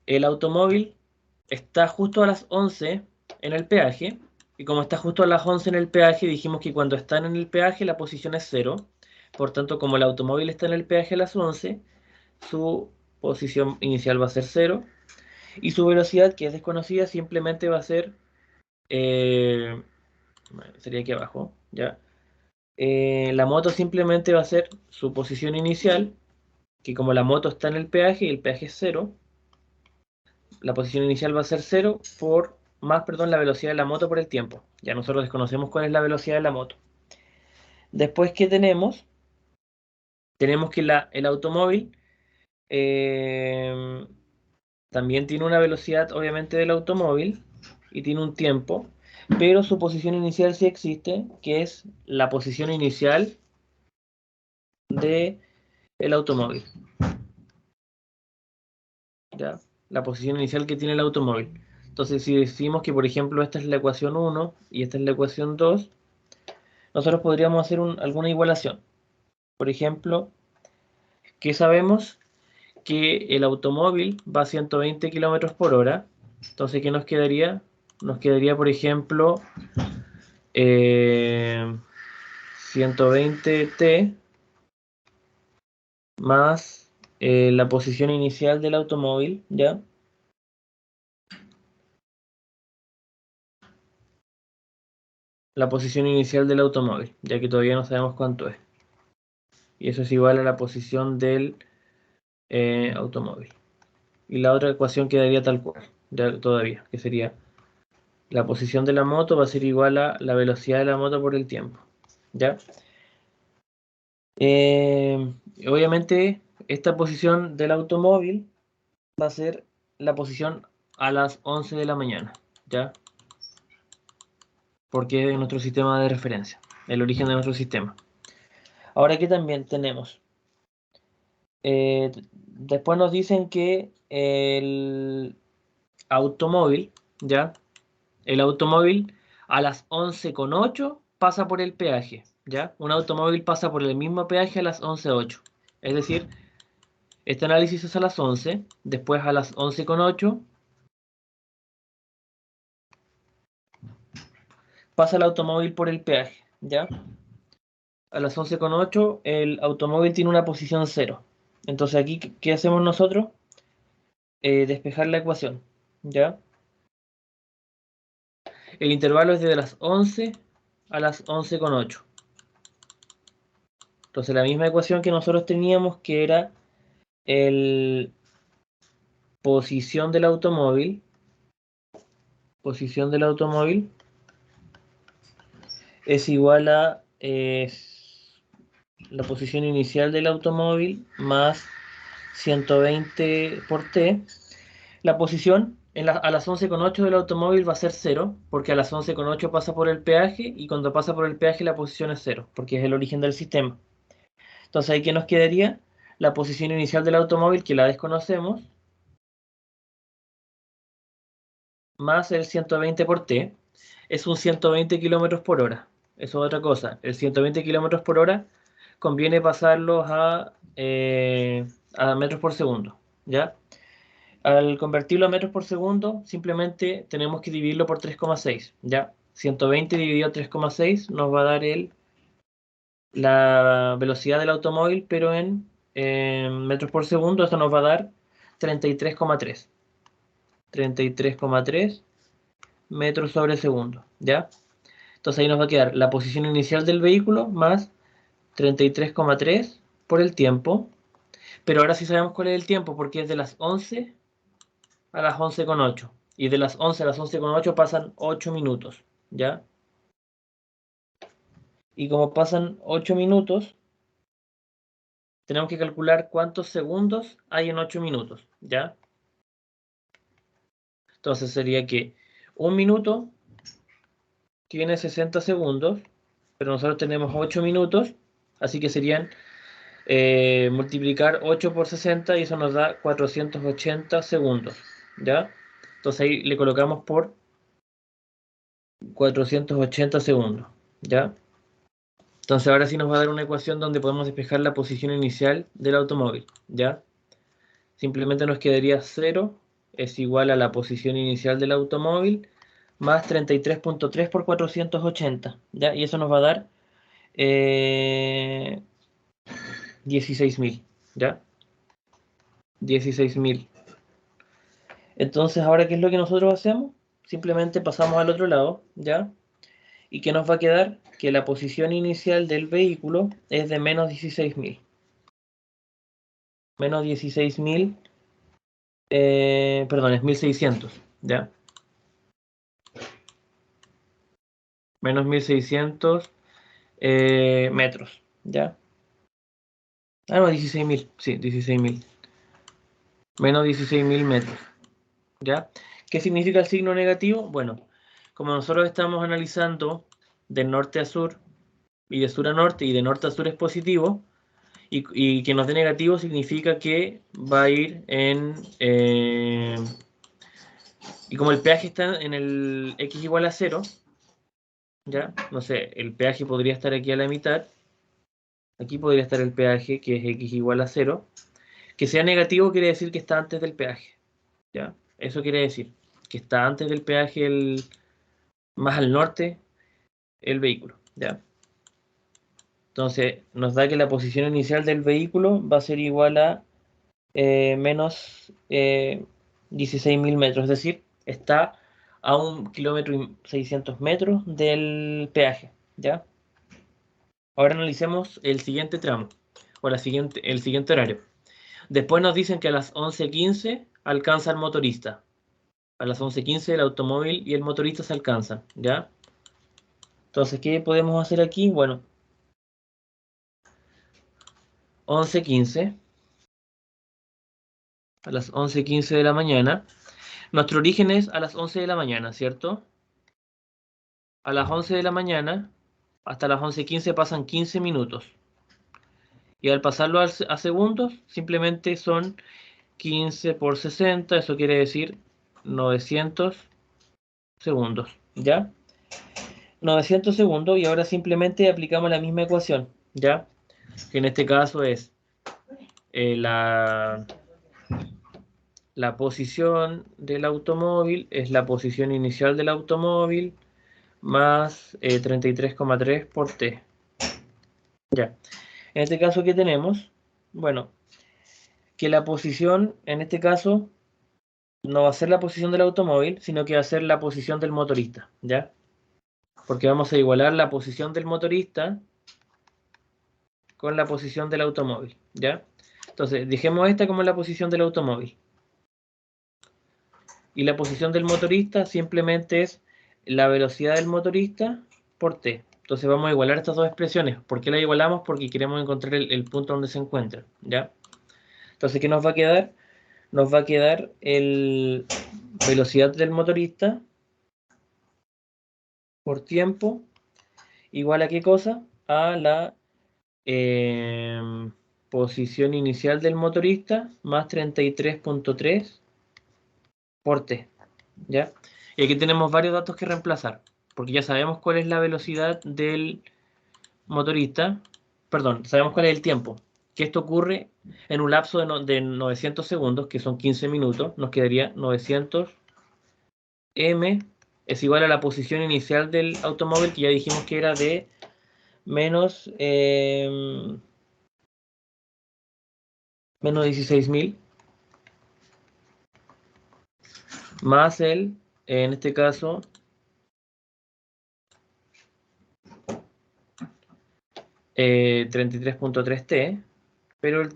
A: el automóvil está justo a las 11 en el peaje, y como está justo a las 11 en el peaje, dijimos que cuando están en el peaje la posición es 0. Por tanto, como el automóvil está en el peaje a las 11, su posición inicial va a ser 0, y su velocidad, que es desconocida, simplemente va a ser, sería aquí abajo, ¿ya? La moto simplemente va a ser su posición inicial, que como la moto está en el peaje y el peaje es 0, la posición inicial va a ser 0 por más, perdón, la velocidad de la moto por el tiempo. Ya nosotros desconocemos cuál es la velocidad de la moto. Después, ¿qué tenemos? Tenemos que el automóvil eh, también tiene una velocidad, obviamente, del automóvil y tiene un tiempo, pero su posición inicial sí existe, que es la posición inicial del automóvil. ¿Ya? La posición inicial que tiene el automóvil. Entonces, si decimos que, por ejemplo, esta es la ecuación 1 y esta es la ecuación 2, nosotros podríamos hacer alguna igualación. Por ejemplo, que sabemos que el automóvil va a 120 km por hora. Entonces, ¿qué nos quedaría? Nos quedaría, por ejemplo, 120t más la posición inicial del automóvil, ¿ya? La posición inicial del automóvil, ya que todavía no sabemos cuánto es. Y eso es igual a la posición del automóvil. Y la otra ecuación quedaría tal cual, ya todavía, que sería la posición de la moto va a ser igual a la velocidad de la moto por el tiempo, ¿ya? Obviamente, esta posición del automóvil va a ser la posición a las 11 de la mañana, ¿ya? Porque es nuestro sistema de referencia, el origen de nuestro sistema. Ahora aquí también tenemos, después nos dicen que el automóvil, ¿ya? El automóvil a las 11:08 pasa por el peaje, ¿ya? Un automóvil pasa por el mismo peaje a las 11:08. Es decir, este análisis es a las 11, después a las 11:08 pasa el automóvil por el peaje, ¿ya? A las 11:08 el automóvil tiene una posición 0. Entonces aquí, ¿qué hacemos nosotros? Despejar la ecuación, ¿ya? El intervalo es de las 11 a las 11:08. Entonces la misma ecuación que nosotros teníamos, que era el posición del automóvil es igual a la posición inicial del automóvil más 120 por t. La posición A las 11,8 del automóvil va a ser 0, porque a las 11,8 pasa por el peaje, y cuando pasa por el peaje la posición es 0, porque es el origen del sistema. Entonces ahí que nos quedaría la posición inicial del automóvil, que la desconocemos, más el 120 por t, es un 120 kilómetros por hora. Eso es otra cosa. El 120 kilómetros por hora conviene pasarlos a metros por segundo, ¿ya? Al convertirlo a metros por segundo, simplemente tenemos que dividirlo por 3,6, ¿ya? 120 dividido 3,6 nos va a dar la velocidad del automóvil, pero en metros por segundo, esto nos va a dar 33,3. 33,3 metros sobre segundo, ¿ya? Entonces ahí nos va a quedar la posición inicial del vehículo más 33,3 por el tiempo. Pero ahora sí sabemos cuál es el tiempo, porque es de las 11 a las 11,8. Y de las 11 a las 11,8 pasan 8 minutos, ¿ya? Y como pasan 8 minutos, tenemos que calcular cuántos segundos hay en 8 minutos, ¿ya? Entonces sería que un minuto tiene 60 segundos, pero nosotros tenemos 8 minutos, así que serían multiplicar 8 por 60 y eso nos da 480 segundos, ¿ya? Entonces ahí le colocamos por 480 segundos, ¿ya? Entonces ahora sí nos va a dar una ecuación donde podemos despejar la posición inicial del automóvil, ¿ya? Simplemente nos quedaría 0 es igual a la posición inicial del automóvil más 33,3 por 480, ¿ya? Y eso nos va a dar 16.000, ¿ya? 16.000. Entonces, ahora, ¿qué es lo que nosotros hacemos? Simplemente pasamos al otro lado, ¿ya? ¿Y qué nos va a quedar? Que la posición inicial del vehículo es de menos 16.000. Menos 16.000, perdón, es 1.600, ¿ya? Menos 1.600 metros, ¿ya? Ah, no, 16.000, sí, 16.000. Menos 16.000 metros, ¿ya? ¿Qué significa el signo negativo? Bueno, como nosotros estamos analizando de norte a sur, y de sur a norte, y de norte a sur es positivo, y que nos dé negativo significa que va a ir en... y como el peaje está en el x igual a 0, ¿ya? No sé, el peaje podría estar aquí a la mitad. Aquí podría estar el peaje, que es x igual a 0. Que sea negativo quiere decir que está antes del peaje, ¿ya? Eso quiere decir que está antes del peaje, más al norte, el vehículo, ¿ya? Entonces, nos da que la posición inicial del vehículo va a ser igual a menos 16.000 metros, es decir, está a 1,600 km del peaje, ¿ya? Ahora analicemos el siguiente tramo, o el siguiente horario. Después nos dicen que a las 11:15 alcanza el motorista. A las 11:15 el automóvil y el motorista se alcanzan, ¿ya? Entonces, ¿qué podemos hacer aquí? Bueno, 11:15, a las 11:15 de la mañana. Nuestro origen es a las 11 de la mañana, ¿cierto? A las 11 de la mañana, hasta las 11:15 pasan 15 minutos. Y al pasarlo a segundos, simplemente son 15 por 60, eso quiere decir 900 segundos, ¿ya? 900 segundos, y ahora simplemente aplicamos la misma ecuación, ¿ya? Que en este caso es la posición del automóvil, es la posición inicial del automóvil, más 33,3 por t. Ya. En este caso, ¿qué tenemos? Bueno, que la posición, en este caso, no va a ser la posición del automóvil, sino que va a ser la posición del motorista, ¿ya? Porque vamos a igualar la posición del motorista con la posición del automóvil, ¿ya? Entonces, dejemos esta como la posición del automóvil. Y la posición del motorista simplemente es la velocidad del motorista por t. Entonces vamos a igualar estas dos expresiones. ¿Por qué la igualamos? Porque queremos encontrar el punto donde se encuentra, ¿ya? Entonces, ¿qué nos va a quedar? Nos va a quedar velocidad del motorista por tiempo igual a qué cosa? A la posición inicial del motorista más 33.3 por t, ¿ya? Y aquí tenemos varios datos que reemplazar, porque ya sabemos cuál es la velocidad del motorista, perdón, sabemos cuál es el tiempo, que esto ocurre en un lapso de 900 segundos, que son 15 minutos, nos quedaría 900 m es igual a la posición inicial del automóvil, que ya dijimos que era de menos 16.000, más el, en este caso, 33.3 t, pero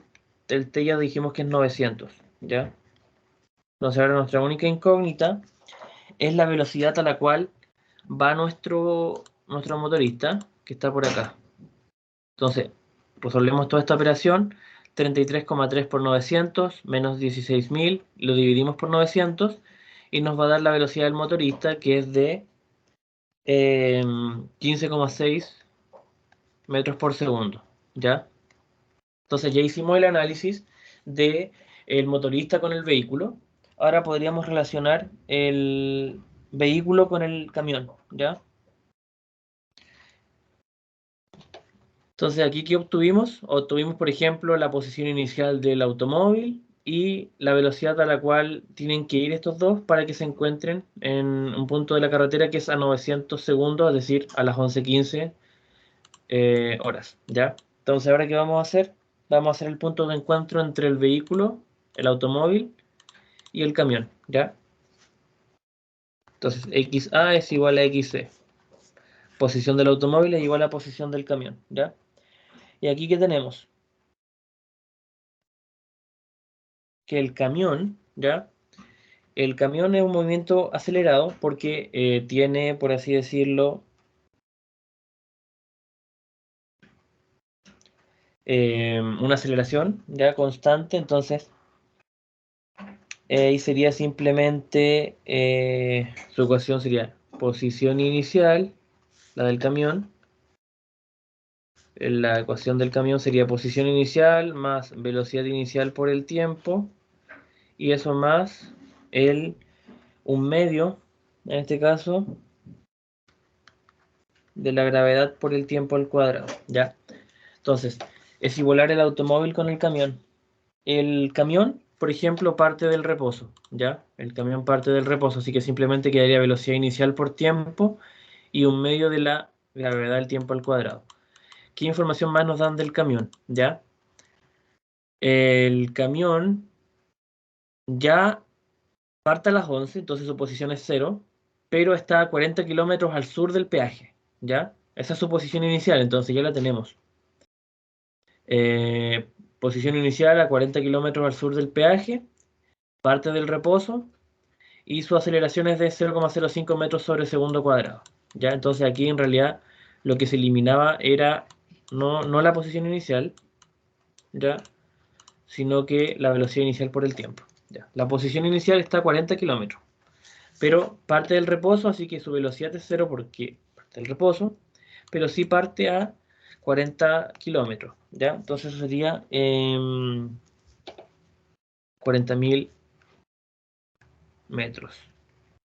A: el t ya dijimos que es 900, ¿ya? Entonces ahora nuestra única incógnita es la velocidad a la cual va nuestro motorista, que está por acá. Entonces, resolvemos toda esta operación, 33,3 por 900 menos 16.000, lo dividimos por 900 y nos va a dar la velocidad del motorista, que es de 15,6 metros por segundo, ¿ya? Entonces ya hicimos el análisis de el motorista con el vehículo. Ahora podríamos relacionar el vehículo con el camión, ¿ya? Entonces aquí, ¿qué obtuvimos? Obtuvimos, por ejemplo, la posición inicial del automóvil y la velocidad a la cual tienen que ir estos dos para que se encuentren en un punto de la carretera que es a 900 segundos, es decir, a las 11:15 horas, ¿ya? Entonces, ¿ahora qué vamos a hacer? Vamos a hacer el punto de encuentro entre el vehículo, el automóvil y el camión, ¿ya? Entonces, XA es igual a XC. Posición del automóvil es igual a posición del camión, ¿ya? Y aquí, ¿qué tenemos? Que el camión, ¿ya? El camión es un movimiento acelerado porque tiene, por así decirlo, una aceleración ya constante, entonces y sería simplemente, su ecuación sería posición inicial, la del camión. La ecuación del camión sería posición inicial más velocidad inicial por el tiempo, y eso más un medio, en este caso, de la gravedad por el tiempo al cuadrado, ¿ya? Entonces, es igualar el automóvil con el camión. El camión, por ejemplo, parte del reposo, ¿ya? El camión parte del reposo, así que simplemente quedaría velocidad inicial por tiempo y un medio de la gravedad del tiempo al cuadrado. ¿Qué información más nos dan del camión? ¿Ya? El camión ya parte a las 11, entonces su posición es 0, pero está a 40 kilómetros al sur del peaje, ¿ya? Esa es su posición inicial, entonces ya la tenemos. Posición inicial a 40 kilómetros al sur del peaje, parte del reposo, y su aceleración es de 0,05 metros sobre segundo cuadrado. ¿Ya? Entonces aquí en realidad lo que se eliminaba era no la posición inicial, ¿ya? Sino que la velocidad inicial por el tiempo. ¿Ya? La posición inicial está a 40 kilómetros, pero parte del reposo, así que su velocidad es 0 porque parte del reposo, pero sí parte a 40 kilómetros. ¿Ya? Entonces eso sería 40.000 metros.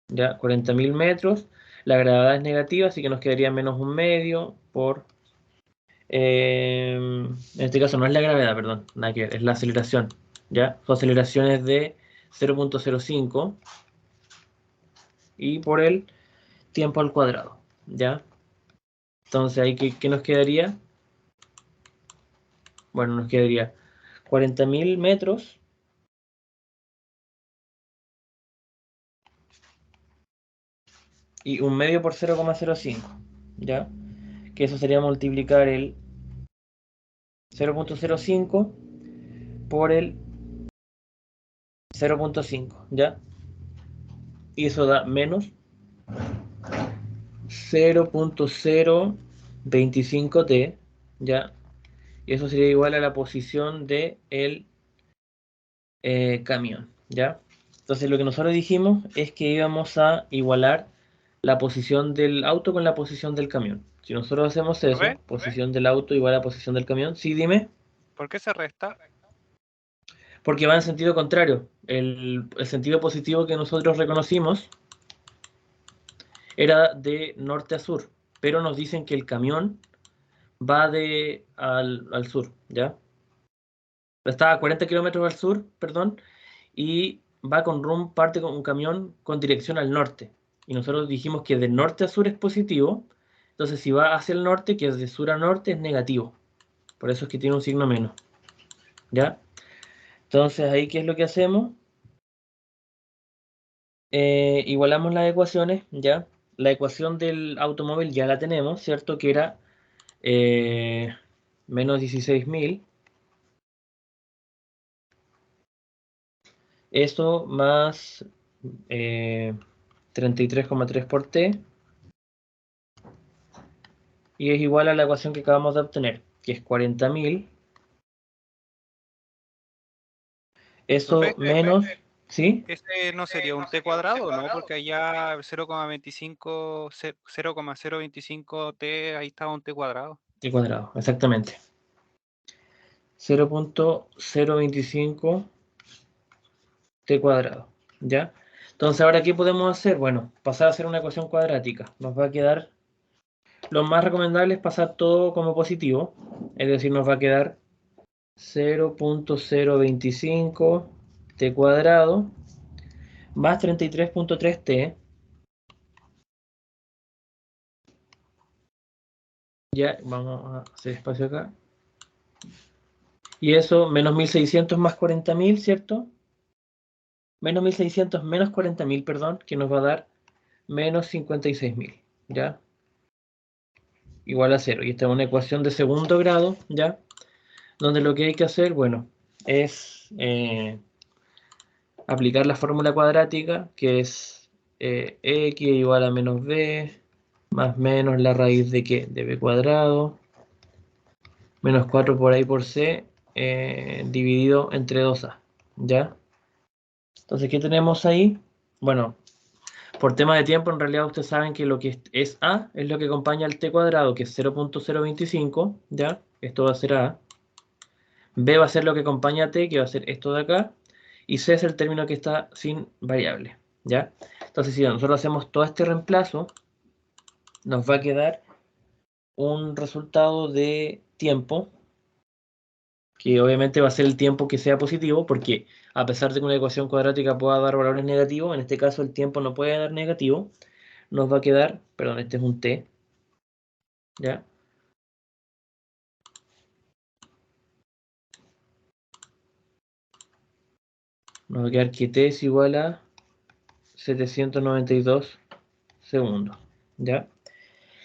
A: ¿Ya? 40.000 metros. La gravedad es negativa, así que nos quedaría menos un medio por... en este caso no es la gravedad, perdón, nada que ver, es la aceleración. ¿Ya? Su aceleración es de 0,05 y por el tiempo al cuadrado. ¿Ya? Entonces ahí, ¿qué nos quedaría? Bueno, nos quedaría 40.000 metros y un medio por 0,05. ¿Ya? Que eso sería multiplicar el 0,05 por el 0,5, ¿ya? Y eso da menos 0,025t, ¿ya? Y eso sería igual a la posición del camión, ¿ya? Entonces lo que nosotros dijimos es que íbamos a igualar la posición del auto con la posición del camión. Si nosotros hacemos eso,
B: ¿Profe?
A: posición del auto igual a posición del camión, sí, dime,
B: ¿Por qué se resta?
A: porque va en sentido contrario. El sentido positivo que nosotros reconocimos era de norte a sur, pero nos dicen que el camión va al sur, ¿ya? Está a 40 kilómetros al sur, perdón, y va parte con un camión con dirección al norte. Y nosotros dijimos que de norte a sur es positivo, entonces si va hacia el norte, que es de sur a norte, es negativo. Por eso es que tiene un signo menos, ¿ya? Entonces ahí, ¿qué es lo que hacemos? Igualamos las ecuaciones, ¿ya? La ecuación del automóvil ya la tenemos, ¿cierto? Que era menos 16.000. Eso más 33,3 por t, y es igual a la ecuación que acabamos de obtener, que es 40.000. Eso
B: Profe,
A: menos, ¿sí?
B: ese no sería un t cuadrado, ¿no? Porque allá 0,025 t, ahí estaba un t cuadrado.
A: T cuadrado, exactamente. 0.025 t cuadrado, ¿ya? Entonces, ¿ahora qué podemos hacer? Bueno, pasar a hacer una ecuación cuadrática. Nos va a quedar, lo más recomendable es pasar todo como positivo, es decir, nos va a quedar 0.025 t cuadrado más 33.3 t, ya, vamos a hacer espacio acá, y eso menos 1600 más 40.000, ¿cierto? Menos 1600 menos 40.000, perdón, que nos va a dar menos 56.000, ¿ya? Igual a cero. Y esta es una ecuación de segundo grado, ¿ya? Donde lo que hay que hacer, bueno, es aplicar la fórmula cuadrática, que es x igual a menos b, más menos la raíz de ¿qué? De b cuadrado, menos 4 por ahí por c, dividido entre 2a, ¿ya? Entonces, ¿qué tenemos ahí? Bueno, por tema de tiempo, en realidad ustedes saben que lo que es A es lo que acompaña al t cuadrado, que es 0.025, ¿ya? Esto va a ser A. B va a ser lo que acompaña a t, que va a ser esto de acá. Y C es el término que está sin variable, ¿ya? Entonces, si nosotros hacemos todo este reemplazo, nos va a quedar un resultado de tiempo, que obviamente va a ser el tiempo que sea positivo, porque a pesar de que una ecuación cuadrática pueda dar valores negativos, en este caso el tiempo no puede dar negativo, nos va a quedar, perdón, este es un t, ¿ya? Nos va a quedar que t es igual a 792 segundos, ¿ya?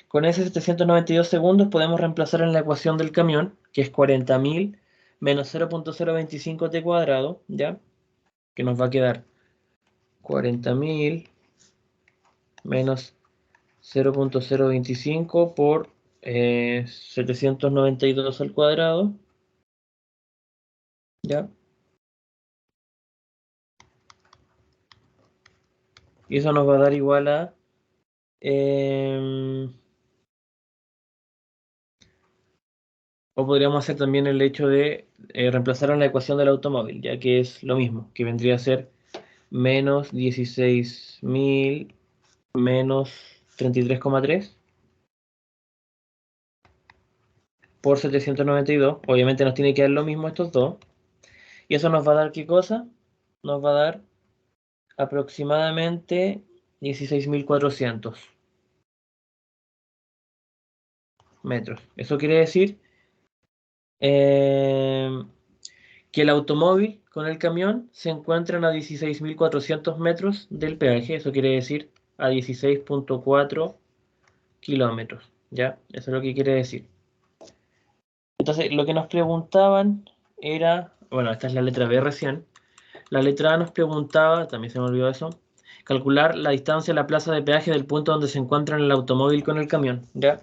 A: Con ese 792 segundos podemos reemplazar en la ecuación del camión, que es 40.000 menos 0.025 t cuadrado, ¿ya? Que nos va a quedar 40.000 menos 0.025 por 792 al cuadrado, ¿ya? Y eso nos va a dar igual a... o podríamos hacer también el hecho de reemplazar en la ecuación del automóvil, ya que es lo mismo, que vendría a ser menos 16.000 menos 33,3 por 792. Obviamente nos tiene que dar lo mismo estos dos. Y eso nos va a dar, ¿qué cosa? Nos va a dar aproximadamente 16.400 metros. Eso quiere decir eh, que el automóvil con el camión se encuentran a 16.400 metros del peaje. Eso quiere decir a 16,4 kilómetros. ¿Ya? Eso es lo que quiere decir. Entonces, lo que nos preguntaban era, bueno, esta es la letra B recién. La letra A nos preguntaba, también se me olvidó eso, calcular la distancia a la plaza de peaje del punto donde se encuentra el automóvil con el camión, ¿ya?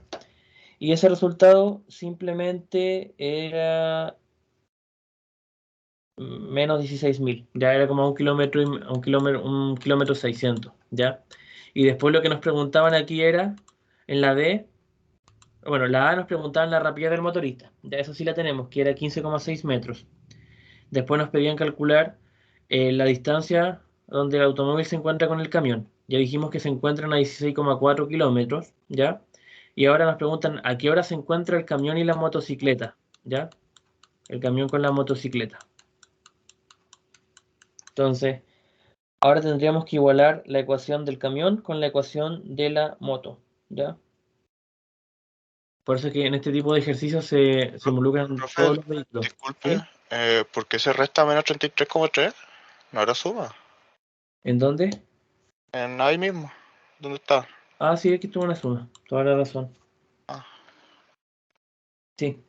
A: Y ese resultado simplemente era menos 16.000. Ya era como un kilómetro, un kilómetro 600, ¿ya? Y después lo que nos preguntaban aquí era, en la D, bueno, la A nos preguntaban la rapidez del motorista. Ya eso sí la tenemos, que era 15,6 metros. Después nos pedían calcular la distancia donde el automóvil se encuentra con el camión. Ya dijimos que se encuentran a 16,4 kilómetros, ¿ya? Y ahora nos preguntan a qué hora se encuentra el camión y la motocicleta, ¿ya? El camión con la motocicleta. Entonces, ahora tendríamos que igualar la ecuación del camión con la ecuación de la moto, ¿ya? Por eso es que en este tipo de ejercicios se involucran
C: Profe,
A: todos los vehículos.
C: disculpe,
A: ¿Sí?
C: ¿por qué se resta menos 33,3? ¿No era suma?
A: ¿En dónde?
C: Ahí mismo. ¿Dónde está?
A: Ah, sí, aquí tuvo una suma. Toda la razón.
C: Ah.
A: Sí.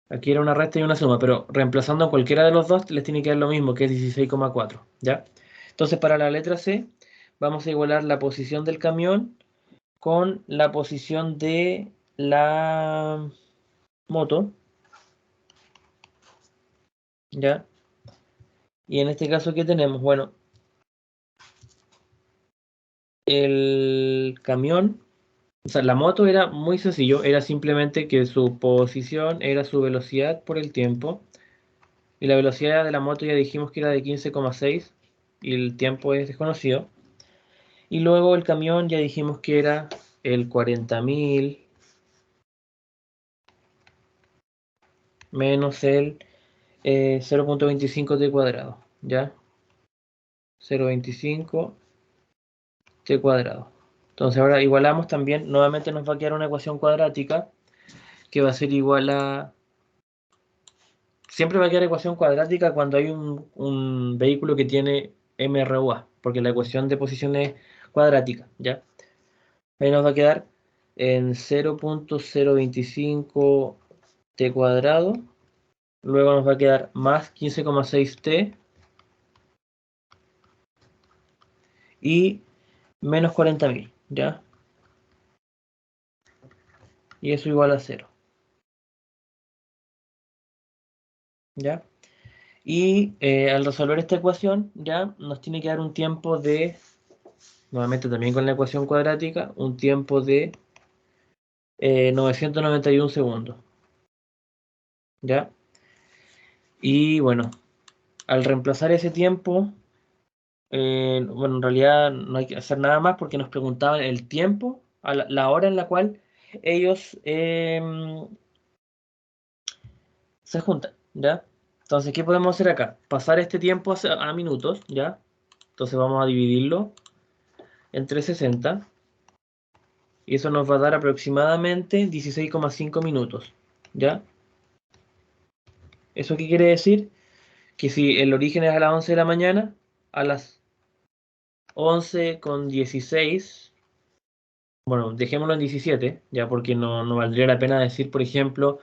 A: Aquí era una resta y una suma, pero reemplazando a cualquiera de los dos les tiene que dar lo mismo, que es 16,4, ¿ya? Entonces, para la letra C, vamos a igualar la posición del camión con la posición de la moto, ¿ya? Y en este caso, ¿qué tenemos? Bueno, el camión, o sea, la moto era muy sencillo, era simplemente que su posición era su velocidad por el tiempo, y la velocidad de la moto ya dijimos que era de 15,6, y el tiempo es desconocido. Y luego el camión ya dijimos que era el 40.000 menos el 0,25 t cuadrado, ¿ya? 0,25 t cuadrado. Entonces ahora igualamos también, nuevamente nos va a quedar una ecuación cuadrática que va a ser igual a... Siempre va a quedar ecuación cuadrática cuando hay un vehículo que tiene MRUA, porque la ecuación de posición es cuadrática, ¿ya? Ahí nos va a quedar en 0,025 t cuadrado. Luego nos va a quedar más 15,6t y menos 40.000, ¿ya? Y eso igual a 0, ¿ya? Y al resolver esta ecuación, ya nos tiene que dar un tiempo de, nuevamente también con la ecuación cuadrática, un tiempo de 991 segundos, ¿ya? Y bueno, al reemplazar ese tiempo, bueno, en realidad no hay que hacer nada más porque nos preguntaban el tiempo, a la hora en la cual ellos se juntan, ¿ya? Entonces, ¿qué podemos hacer acá? Pasar este tiempo a minutos, ¿ya? Entonces vamos a dividirlo entre 60 y eso nos va a dar aproximadamente 16,5 minutos, ¿ya? ¿Eso qué quiere decir? Que si el origen es a las 11 de la mañana, a las 11:16, bueno, dejémoslo en 17, ya, porque no valdría la pena decir, por ejemplo,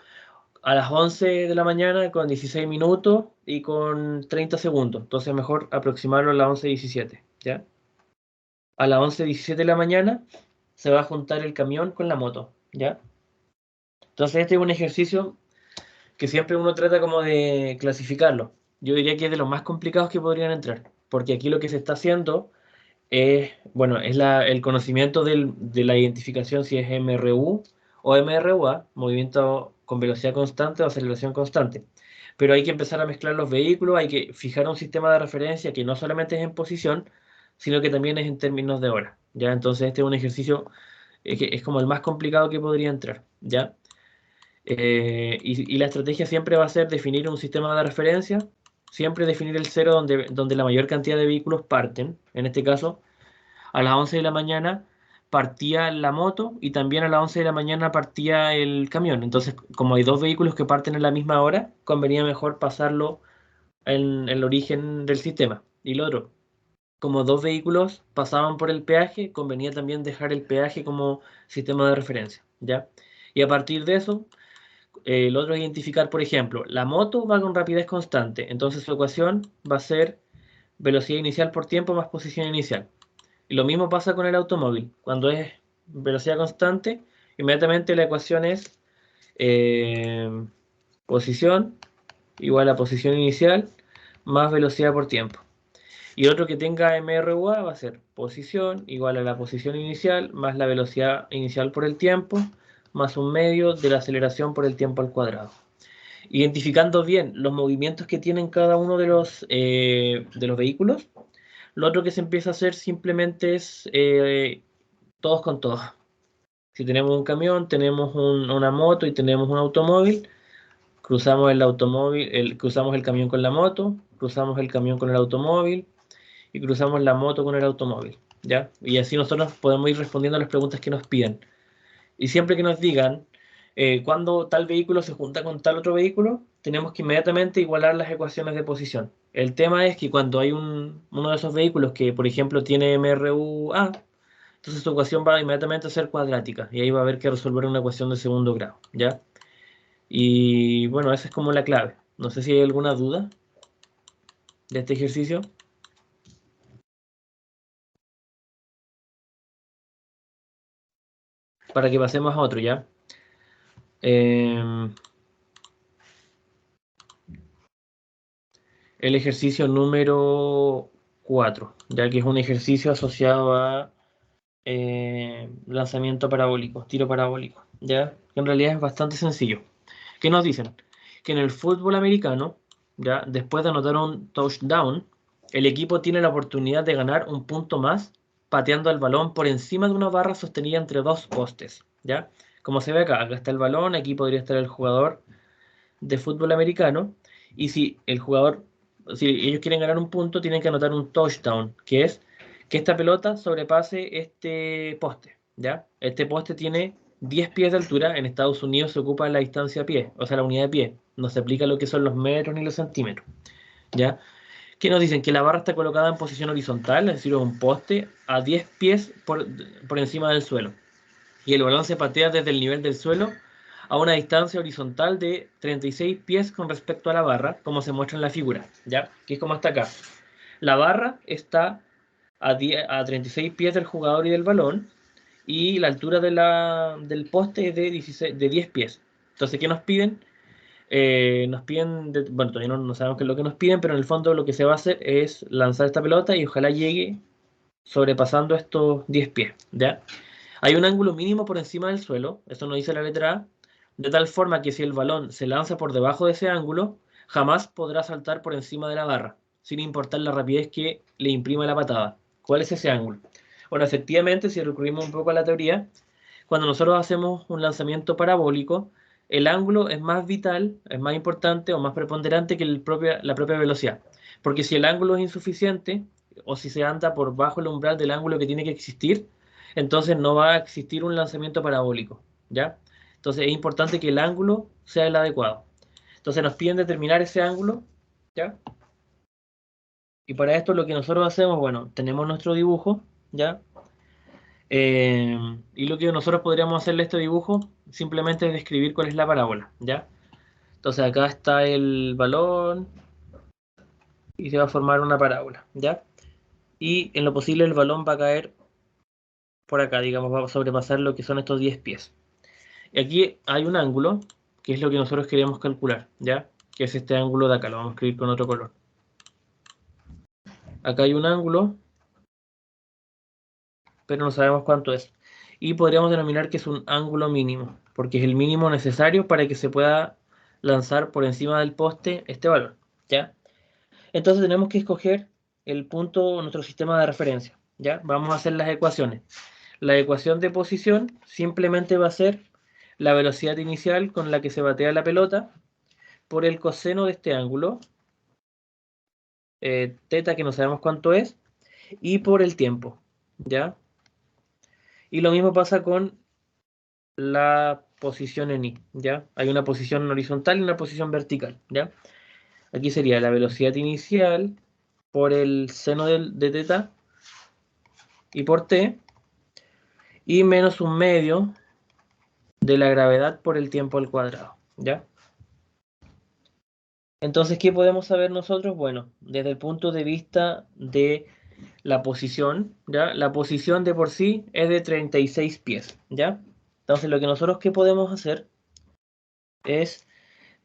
A: a las 11 de la mañana con 16 minutos y con 30 segundos. Entonces mejor aproximarlo a las 11:17, ¿ya? A las 11:17 de la mañana se va a juntar el camión con la moto, ¿ya? Entonces este es un ejercicio que siempre uno trata como de clasificarlo. Yo diría que es de los más complicados que podrían entrar, porque aquí lo que se está haciendo es, bueno, es el conocimiento de la identificación si es MRU o MRUA, movimiento con velocidad constante o aceleración constante. Pero hay que empezar a mezclar los vehículos, hay que fijar un sistema de referencia que no solamente es en posición, sino que también es en términos de hora, ¿ya? Entonces este es un ejercicio que es como el más complicado que podría entrar, ¿ya? Y la estrategia siempre va a ser definir un sistema de referencia, siempre definir el cero donde la mayor cantidad de vehículos parten. En este caso, a las 11 de la mañana partía la moto y también a las 11 de la mañana partía el camión. Entonces, como hay dos vehículos que parten en la misma hora, convenía mejor pasarlo en el origen del sistema. Y lo otro, como dos vehículos pasaban por el peaje, convenía también dejar el peaje como sistema de referencia, ¿ya? Y a partir de eso, el otro es identificar, por ejemplo, la moto va con rapidez constante, entonces su ecuación va a ser velocidad inicial por tiempo más posición inicial. Y lo mismo pasa con el automóvil. Cuando es velocidad constante, inmediatamente la ecuación es posición igual a posición inicial más velocidad por tiempo. Y el otro que tenga MRUA va a ser posición igual a la posición inicial más la velocidad inicial por el tiempo más un medio de la aceleración por el tiempo al cuadrado. Identificando bien los movimientos que tienen cada uno de los vehículos, lo otro que se empieza a hacer simplemente es todos con todos. Si tenemos un camión, tenemos una moto y tenemos un automóvil, cruzamos el automóvil, cruzamos el camión con la moto, cruzamos el camión con el automóvil y cruzamos la moto con el automóvil, ¿ya? Y así nosotros podemos ir respondiendo a las preguntas que nos piden. Y siempre que nos digan cuando tal vehículo se junta con tal otro vehículo, tenemos que inmediatamente igualar las ecuaciones de posición. El tema es que cuando hay uno de esos vehículos que, por ejemplo, tiene MRUA, entonces su ecuación va inmediatamente a ser cuadrática y ahí va a haber que resolver una ecuación de segundo grado, ¿ya? Y bueno, esa es como la clave. No sé si hay alguna duda de este ejercicio. Para que pasemos a otro, ¿ya? El ejercicio número 4, ya que es un ejercicio asociado a lanzamiento parabólico, tiro parabólico, ¿ya? Que en realidad es bastante sencillo. ¿Qué nos dicen? Que en el fútbol americano, ¿ya? Después de anotar un touchdown, el equipo tiene la oportunidad de ganar un punto más pateando el balón por encima de una barra sostenida entre dos postes, ¿ya? Como se ve acá está el balón, aquí podría estar el jugador de fútbol americano, y si ellos quieren ganar un punto, tienen que anotar un touchdown, que es que esta pelota sobrepase este poste, ¿ya? Este poste tiene 10 pies de altura, en Estados Unidos se ocupa la distancia a pie, o sea, la unidad de pie, no se aplica lo que son los metros ni los centímetros, ¿ya? ¿Qué nos dicen? Que la barra está colocada en posición horizontal, es decir, un poste a 10 pies por encima del suelo, y el balón se patea desde el nivel del suelo a una distancia horizontal de 36 pies con respecto a la barra, como se muestra en la figura, ¿ya? Que es como está acá. La barra está a 36 pies del jugador y del balón, y la altura del poste es de 10 pies. Entonces, ¿qué nos piden? Bueno, todavía no sabemos qué es lo que nos piden, pero en el fondo lo que se va a hacer es lanzar esta pelota y ojalá llegue sobrepasando estos 10 pies, ¿ya? Hay un ángulo mínimo por encima del suelo, eso nos dice la letra A, de tal forma que si el balón se lanza por debajo de ese ángulo, jamás podrá saltar por encima de la barra, sin importar la rapidez que le imprima la patada. ¿Cuál es ese ángulo? Bueno, efectivamente, si recurrimos un poco a la teoría, cuando nosotros hacemos un lanzamiento parabólico, el ángulo es más vital, es más importante o más preponderante que la propia velocidad. Porque si el ángulo es insuficiente, o si se anda por bajo el umbral del ángulo que tiene que existir, entonces no va a existir un lanzamiento parabólico, ¿ya? Entonces es importante que el ángulo sea el adecuado. Entonces nos piden determinar ese ángulo, ¿ya? Y para esto lo que nosotros hacemos, bueno, tenemos nuestro dibujo, ¿ya? Y lo que nosotros podríamos hacerle a este dibujo simplemente es describir cuál es la parábola, ¿ya? Entonces acá está el balón y se va a formar una parábola, ¿ya? Y en lo posible el balón va a caer por acá, digamos, va a sobrepasar lo que son estos 10 pies. Y aquí hay un ángulo, que es lo que nosotros queremos calcular, ¿ya? Que es este ángulo de acá, lo vamos a escribir con otro color. Acá hay un ángulo, pero no sabemos cuánto es. Y podríamos denominar que es un ángulo mínimo, porque es el mínimo necesario para que se pueda lanzar por encima del poste este balón, ¿ya? Entonces tenemos que escoger el punto, nuestro sistema de referencia, ¿ya? Vamos a hacer las ecuaciones. La ecuación de posición simplemente va a ser la velocidad inicial con la que se batea la pelota por el coseno de este ángulo, teta que no sabemos cuánto es, y por el tiempo, ¿ya? Y lo mismo pasa con la posición en I, ¿ya? Hay una posición horizontal y una posición vertical, ¿ya? Aquí sería la velocidad inicial por el seno de teta y por t, y menos un medio de la gravedad por el tiempo al cuadrado, ¿ya? Entonces, ¿qué podemos saber nosotros? Bueno, desde el punto de vista de la posición, ¿ya? La posición de por sí es de 36 pies, ¿ya? Entonces, lo que nosotros ¿qué podemos hacer? Es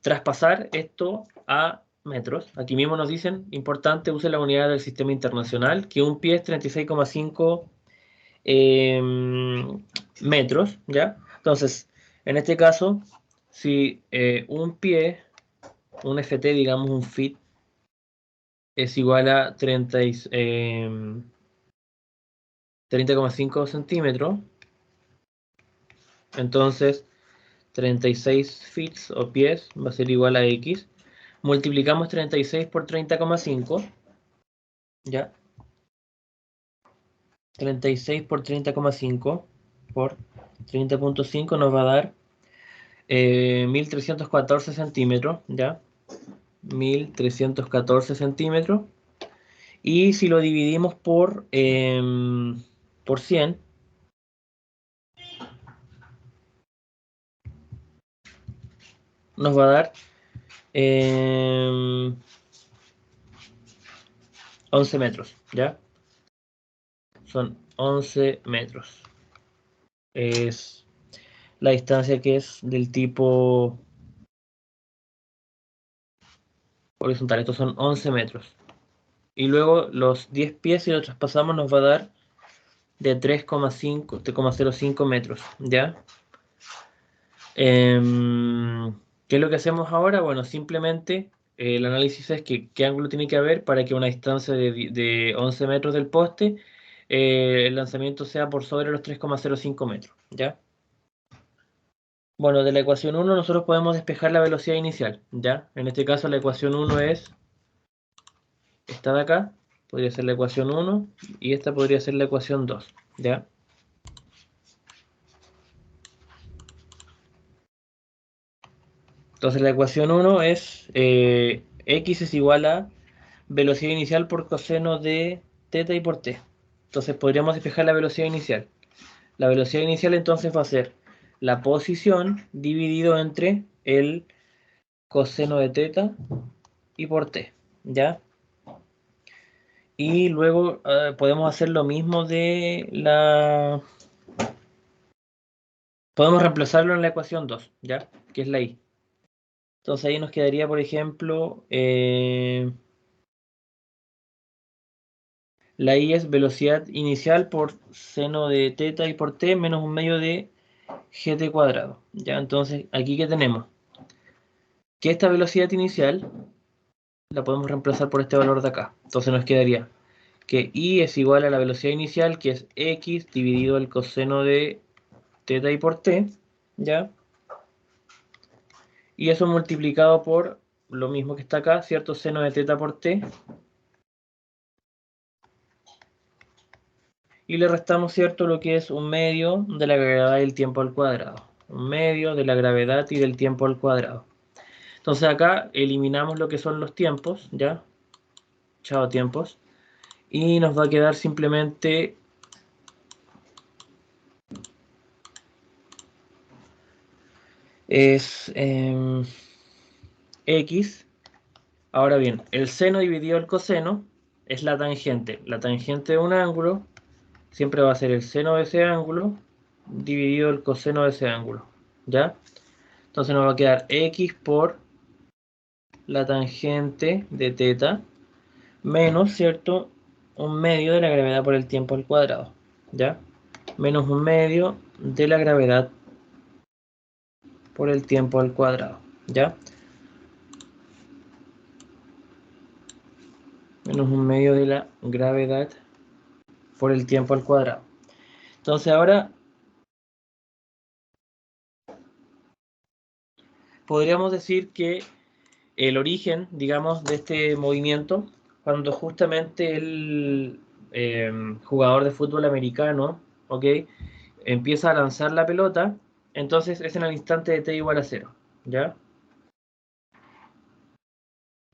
A: traspasar esto a metros. Aquí mismo nos dicen, importante, use la unidad del sistema internacional, que un pie es 36,5 metros, ¿ya? Entonces, en este caso, si un pie, un FT, digamos un feet, es igual a 30,5 centímetros, entonces 36 feet o pies va a ser igual a X. Multiplicamos 36 por 30,5, ¿ya? 36 por 30,5 por 30,5 nos va a dar 1314 centímetros, ¿ya? 1314 centímetros. Y si lo dividimos por 100, nos va a dar 11 metros, ¿ya? Son 11 metros. Es la distancia que es del tipo horizontal. Estos son 11 metros. Y luego los 10 pies, si lo traspasamos, nos va a dar de 3,05 metros, ¿ya? ¿Qué es lo que hacemos ahora? Bueno, simplemente el análisis es que qué ángulo tiene que haber para que una distancia de 11 metros del poste, el lanzamiento sea por sobre los 3,05 metros, ¿ya? Bueno, de la ecuación 1 nosotros podemos despejar la velocidad inicial, ¿ya? En este caso la ecuación 1 es esta de acá, podría ser la ecuación 1, y esta podría ser la ecuación 2, ¿ya? Entonces la ecuación 1 es x es igual a velocidad inicial por coseno de θ y por t. Entonces podríamos despejar la velocidad inicial. La velocidad inicial entonces va a ser la posición dividido entre el coseno de θ y por t, ¿ya? Y luego podemos hacer lo mismo de la... Podemos reemplazarlo en la ecuación 2, ¿ya? Que es la y. Entonces ahí nos quedaría, por ejemplo, la y es velocidad inicial por seno de θ y por t menos un medio de gt cuadrado. ¿Ya? Entonces, ¿aquí qué tenemos? Que esta velocidad inicial la podemos reemplazar por este valor de acá. Entonces nos quedaría que y es igual a la velocidad inicial, que es x dividido el coseno de θ y por t, ¿ya? Y eso multiplicado por lo mismo que está acá, ¿cierto? Seno de θ por t. Y le restamos, ¿cierto?, lo que es un medio de la gravedad y el tiempo al cuadrado. Un medio de la gravedad y del tiempo al cuadrado. Entonces acá eliminamos lo que son los tiempos, ¿ya? Chao tiempos. Y nos va a quedar simplemente es x. Ahora bien, el seno dividido el coseno es la tangente. La tangente de un ángulo siempre va a ser el seno de ese ángulo dividido el coseno de ese ángulo, ¿ya? Entonces nos va a quedar x por la tangente de θ menos, ¿cierto?, un medio de la gravedad por el tiempo al cuadrado, ¿ya? Menos un medio de la gravedad por el tiempo al cuadrado, ¿ya? Menos un medio de la gravedad por el tiempo al cuadrado. Entonces ahora podríamos decir que el origen, digamos, de este movimiento, cuando justamente el jugador de fútbol americano, ¿ok?, empieza a lanzar la pelota, entonces es en el instante de t igual a 0, ¿ya?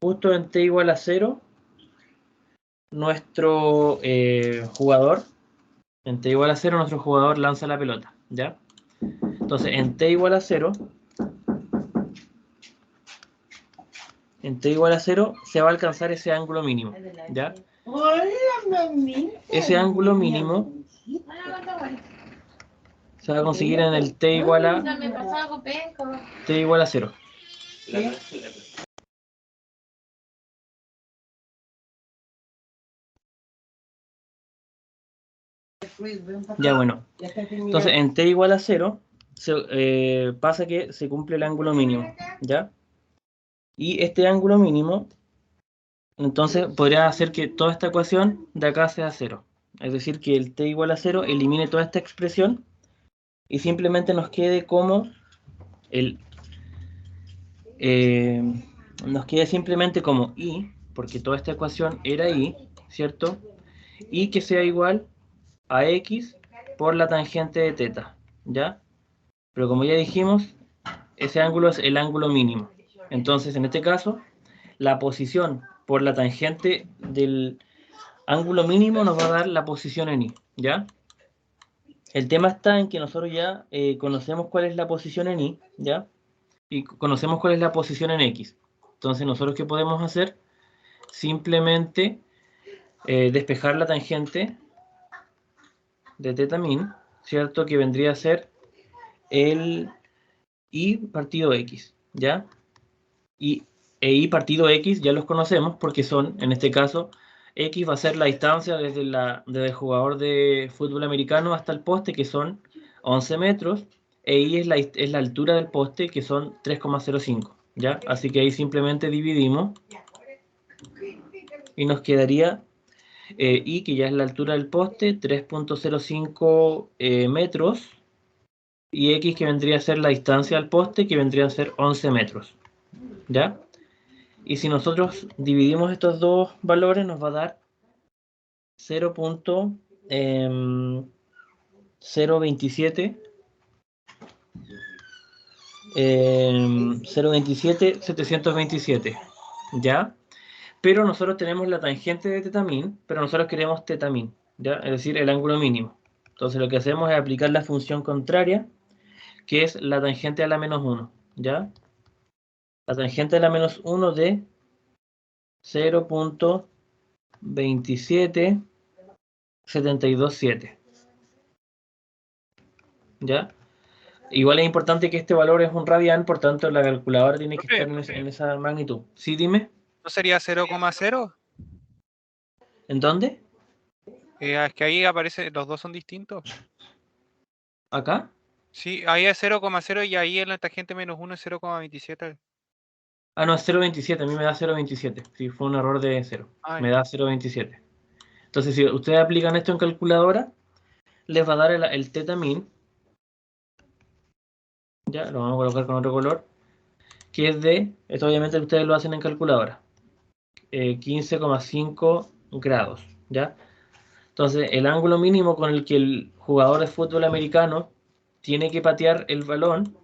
A: Justo en t igual a 0, nuestro jugador, en t igual a 0, nuestro jugador lanza la pelota, ¿ya? Entonces, en t igual a 0, se va a alcanzar ese ángulo mínimo, ¿ya? Ese ángulo mínimo se va a conseguir en el t igual a 0. Ya, bueno. Entonces, en t igual a 0, pasa que se cumple el ángulo mínimo, ¿ya? Y este ángulo mínimo, entonces, podría hacer que toda esta ecuación de acá sea 0. Es decir, que el t igual a 0 elimine toda esta expresión y simplemente nos quede como el... nos quede simplemente como y, porque toda esta ecuación era y, ¿cierto? Y que sea igual a x por la tangente de teta, ¿ya? Pero como ya dijimos, ese ángulo es el ángulo mínimo. Entonces, en este caso, la posición por la tangente del ángulo mínimo nos va a dar la posición en y, ¿ya? El tema está en que nosotros ya conocemos cuál es la posición en y, ¿ya? Y conocemos cuál es la posición en x. Entonces, nosotros, ¿qué podemos hacer? Simplemente despejar la tangente de teta min, ¿cierto? Que vendría a ser el y partido x, ¿ya? Y y partido x ya los conocemos porque son, en este caso, x va a ser la distancia desde el jugador de fútbol americano hasta el poste, que son 11 metros, e y es la altura del poste, que son 3,05, ¿ya? Así que ahí simplemente dividimos y nos quedaría y, que ya es la altura del poste, 3,05 metros, y x, que vendría a ser la distancia al poste, que vendría a ser 11 metros, ¿ya? Y si nosotros dividimos estos dos valores, nos va a dar 0.027 727, ¿ya? Pero nosotros tenemos la tangente de tetamin, pero nosotros queremos tetamin, ¿ya? Es decir, el ángulo mínimo. Entonces lo que hacemos es aplicar la función contraria, que es la tangente a la menos 1, ¿ya? La tangente a la menos 1 de 0.27727, ¿ya? Igual es importante que este valor es un radian, por tanto la calculadora tiene que estar en esa magnitud. ¿Sí, dime?
B: ¿No sería 0,0?
A: ¿En dónde?
B: Es que ahí aparece, los dos son distintos.
A: ¿Acá?
B: Sí, ahí es 0,0 y ahí en la tangente menos 1 es 0,27.
A: Ah, no, es 0.27, a mí me da 0.27. Sí, fue un error de 0.
B: Ah,
A: Me da 0.27. Entonces, si ustedes aplican esto en calculadora, les va a dar el teta min. Ya, lo vamos a colocar con otro color. Que es de, esto obviamente ustedes lo hacen en calculadora, 15,5 grados, ¿ya? Entonces, el ángulo mínimo con el que el jugador de fútbol americano tiene que patear el balón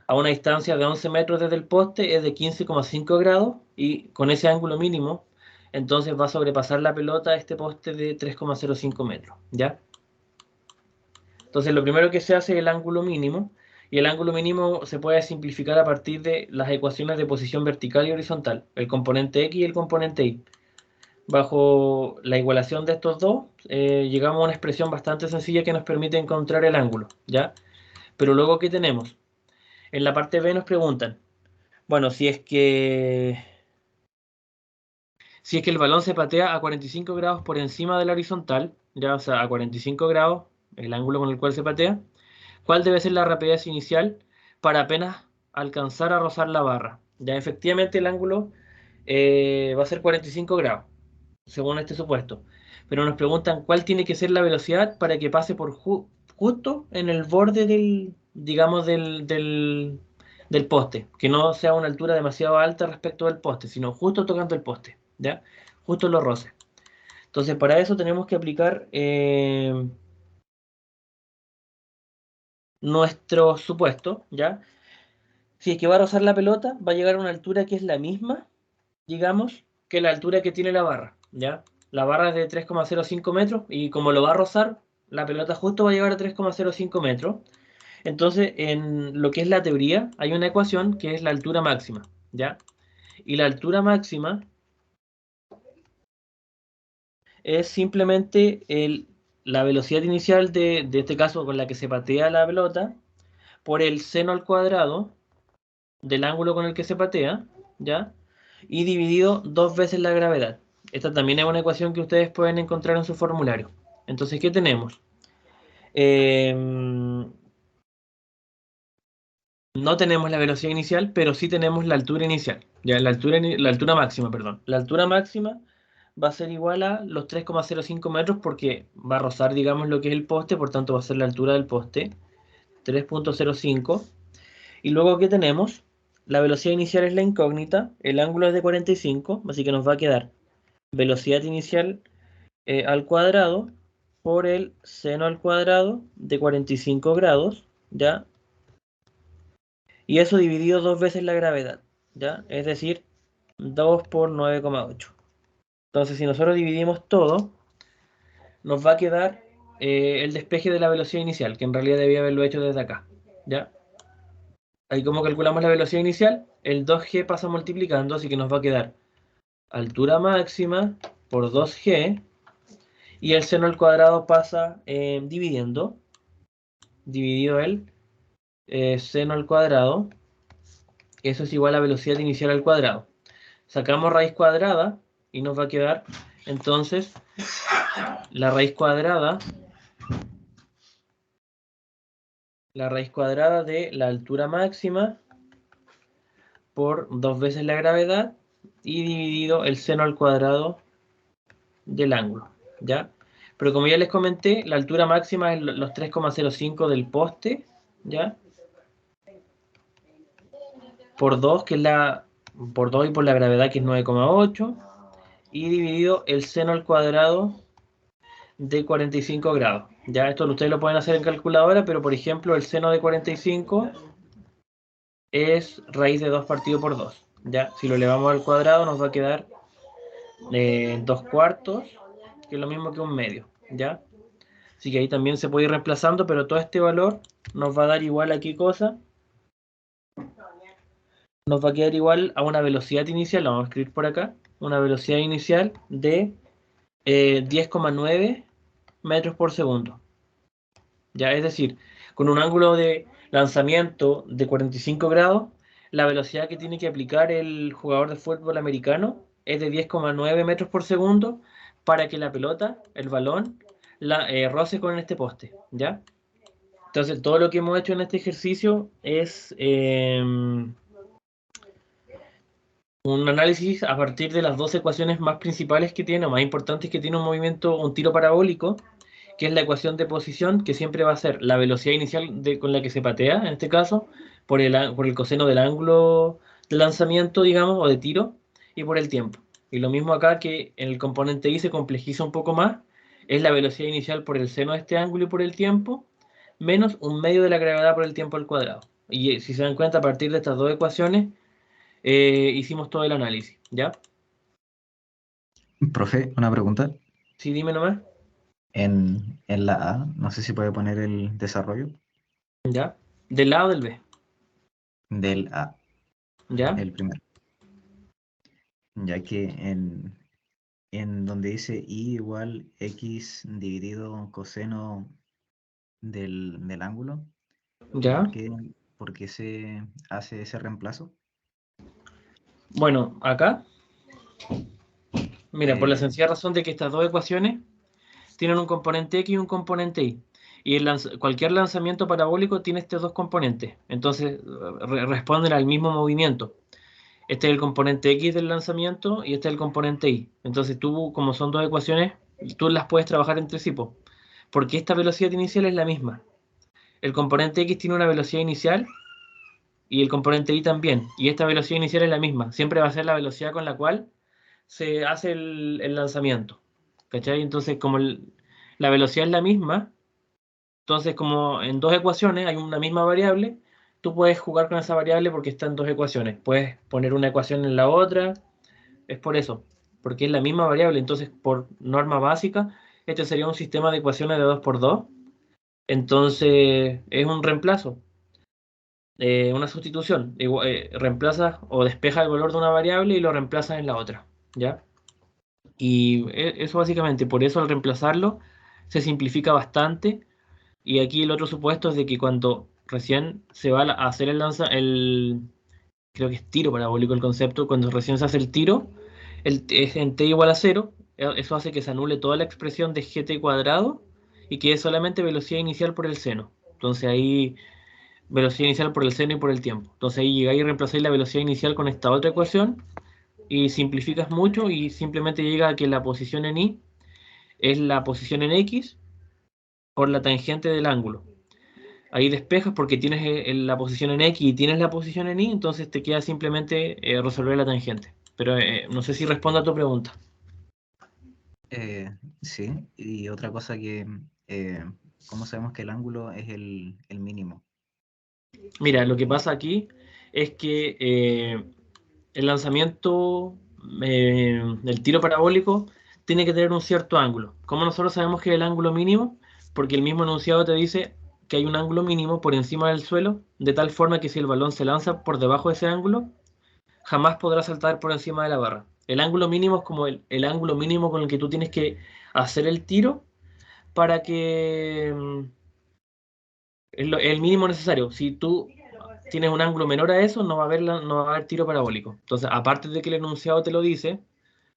A: a una distancia de 11 metros desde el poste es de 15,5 grados, y con ese ángulo mínimo, entonces va a sobrepasar la pelota a este poste de 3,05 metros, ¿ya? Entonces, lo primero que se hace es el ángulo mínimo, y el ángulo mínimo se puede simplificar a partir de las ecuaciones de posición vertical y horizontal, el componente x y el componente y. Bajo la igualación de estos dos, llegamos a una expresión bastante sencilla que nos permite encontrar el ángulo, ¿ya? Pero luego, ¿qué tenemos? En la parte B nos preguntan, bueno, si es que el balón se patea a 45 grados por encima de la horizontal, ya, o sea, a 45 grados, el ángulo con el cual se patea, ¿cuál debe ser la rapidez inicial para apenas alcanzar a rozar la barra? Ya, efectivamente el ángulo va a ser 45 grados, según este supuesto. Pero nos preguntan cuál tiene que ser la velocidad para que pase por justo en el borde digamos, del poste, que no sea una altura demasiado alta respecto del poste, sino justo tocando el poste, ¿ya? Justo los roces. Entonces, para eso tenemos que aplicar nuestro supuesto, ¿ya? Si es que va a rozar la pelota, va a llegar a una altura que es la misma, digamos, que la altura que tiene la barra, ¿ya? La barra es de 3,05 metros, y como lo va a rozar, la pelota justo va a llegar a 3,05 metros. Entonces, en lo que es la teoría, hay una ecuación que es la altura máxima, ¿ya? Y la altura máxima es simplemente la velocidad inicial de este caso con la que se patea la pelota por el seno al cuadrado del ángulo con el que se patea, ¿ya? Y dividido 2 veces la gravedad. Esta también es una ecuación que ustedes pueden encontrar en su formulario. Entonces, ¿qué tenemos? No tenemos la velocidad inicial, pero sí tenemos la altura inicial. Ya, la altura máxima, perdón. La altura máxima va a ser igual a los 3,05 metros porque va a rozar, digamos, lo que es el poste, por tanto va a ser la altura del poste, 3,05. Y luego, ¿qué tenemos? La velocidad inicial es la incógnita, el ángulo es de 45, así que nos va a quedar velocidad inicial al cuadrado por el seno al cuadrado de 45 grados, ¿ya? Y eso dividido dos veces la gravedad, ¿ya? Es decir, 2 por 9,8. Entonces, si nosotros dividimos todo, nos va a quedar el despeje de la velocidad inicial, que en realidad debía haberlo hecho desde acá, ¿ya? Ahí como calculamos la velocidad inicial, el 2g pasa multiplicando, así que nos va a quedar altura máxima por 2g, y el seno al cuadrado pasa dividido el seno al cuadrado, eso es igual a velocidad inicial al cuadrado. Sacamos raíz cuadrada y nos va a quedar entonces la raíz cuadrada de la altura máxima por 2 veces la gravedad y dividido el seno al cuadrado del ángulo, ¿ya? Pero como ya les comenté, la altura máxima es los 3,05 del poste, ¿ya? Por 2, que es por 2 y por la gravedad, que es 9,8, y dividido el seno al cuadrado de 45 grados. Ya esto ustedes lo pueden hacer en calculadora, pero por ejemplo el seno de 45 es raíz de 2 partido por 2. Ya, si lo elevamos al cuadrado nos va a quedar 2 cuartos, que es lo mismo que un medio. ¿Ya? Así que ahí también se puede ir reemplazando, pero todo este valor nos va a dar igual a qué cosa. Nos va a quedar igual a una velocidad inicial, lo vamos a escribir por acá, una velocidad inicial de 10,9 metros por segundo. Ya, es decir, con un ángulo de lanzamiento de 45 grados, la velocidad que tiene que aplicar el jugador de fútbol americano es de 10,9 metros por segundo para que la pelota, el balón, roce con este poste, ¿ya? Entonces, todo lo que hemos hecho en este ejercicio es un análisis a partir de las dos ecuaciones más principales que tiene, o más importantes que tiene un movimiento, un tiro parabólico, que es la ecuación de posición, que siempre va a ser la velocidad inicial con la que se patea, en este caso, por el coseno del ángulo de lanzamiento, digamos, o de tiro, y por el tiempo. Y lo mismo acá, que en el componente I se complejiza un poco más, es la velocidad inicial por el seno de este ángulo y por el tiempo, menos un medio de la gravedad por el tiempo al cuadrado. Y si se dan cuenta, a partir de estas dos ecuaciones, hicimos todo el análisis, ¿ya?
D: Profe, una pregunta.
A: Sí, dime nomás.
D: En la A, no sé si puede poner el desarrollo
A: ¿Ya? ¿Del lado del B?
D: del A,
A: ¿Ya?
D: el primero. Ya que en donde dice I igual X dividido coseno del ángulo,
A: ¿Ya?
D: ¿por qué se hace ese reemplazo?
A: Bueno, acá, mira, por la
D: Eh,
A: sencilla razón de que estas dos ecuaciones tienen un componente X y un componente Y. Y cualquier lanzamiento parabólico tiene estos dos componentes. Entonces, responden al mismo movimiento. Este es el componente X del lanzamiento y este es el componente Y. Entonces tú, como son dos ecuaciones, tú las puedes trabajar entre sí, porque esta velocidad inicial es la misma. El componente X tiene una velocidad inicial y el componente Y también. Y esta velocidad inicial es la misma. Siempre va a ser la velocidad con la cual se hace el lanzamiento. ¿Cachai? Entonces, como la velocidad es la misma, entonces como en dos ecuaciones hay una misma variable, tú puedes jugar con esa variable porque está en dos ecuaciones. Puedes poner una ecuación en la otra, es por eso, porque es la misma variable. Entonces, por norma básica, este sería un sistema de ecuaciones de 2 por 2. Entonces, es un reemplazo. Una sustitución. Reemplazas o despejas el valor de una variable y lo reemplazas en la otra. ¿Ya? Y eso básicamente, por eso al reemplazarlo se simplifica bastante. Y aquí el otro supuesto es de que cuando recién se va a hacer creo que es tiro parabólico el concepto, cuando recién se hace el tiro, es en t igual a 0, eso hace que se anule toda la expresión de gt cuadrado y quede solamente velocidad inicial por el seno. Entonces ahí, velocidad inicial por el seno y por el tiempo. Entonces ahí llegáis y reemplazáis la velocidad inicial con esta otra ecuación y simplificas mucho y simplemente llega a que la posición en y es la posición en x por la tangente del ángulo. Ahí despejas porque tienes la posición en x y tienes la posición en y, entonces te queda simplemente resolver la tangente. Pero no sé si respondo a tu pregunta.
D: Sí, y otra cosa que, ¿cómo sabemos que el ángulo es el mínimo?
A: Mira, lo que pasa aquí es que el lanzamiento del tiro parabólico tiene que tener un cierto ángulo. ¿Cómo nosotros sabemos que es el ángulo mínimo? Porque el mismo enunciado te dice que hay un ángulo mínimo por encima del suelo, de tal forma que si el balón se lanza por debajo de ese ángulo, jamás podrá saltar por encima de la barra. El ángulo mínimo es como el ángulo mínimo con el que tú tienes que hacer el tiro para que el mínimo necesario. Si tú tienes un ángulo menor a eso, no va a haber, no va a haber tiro parabólico. Entonces, aparte de que el enunciado te lo dice,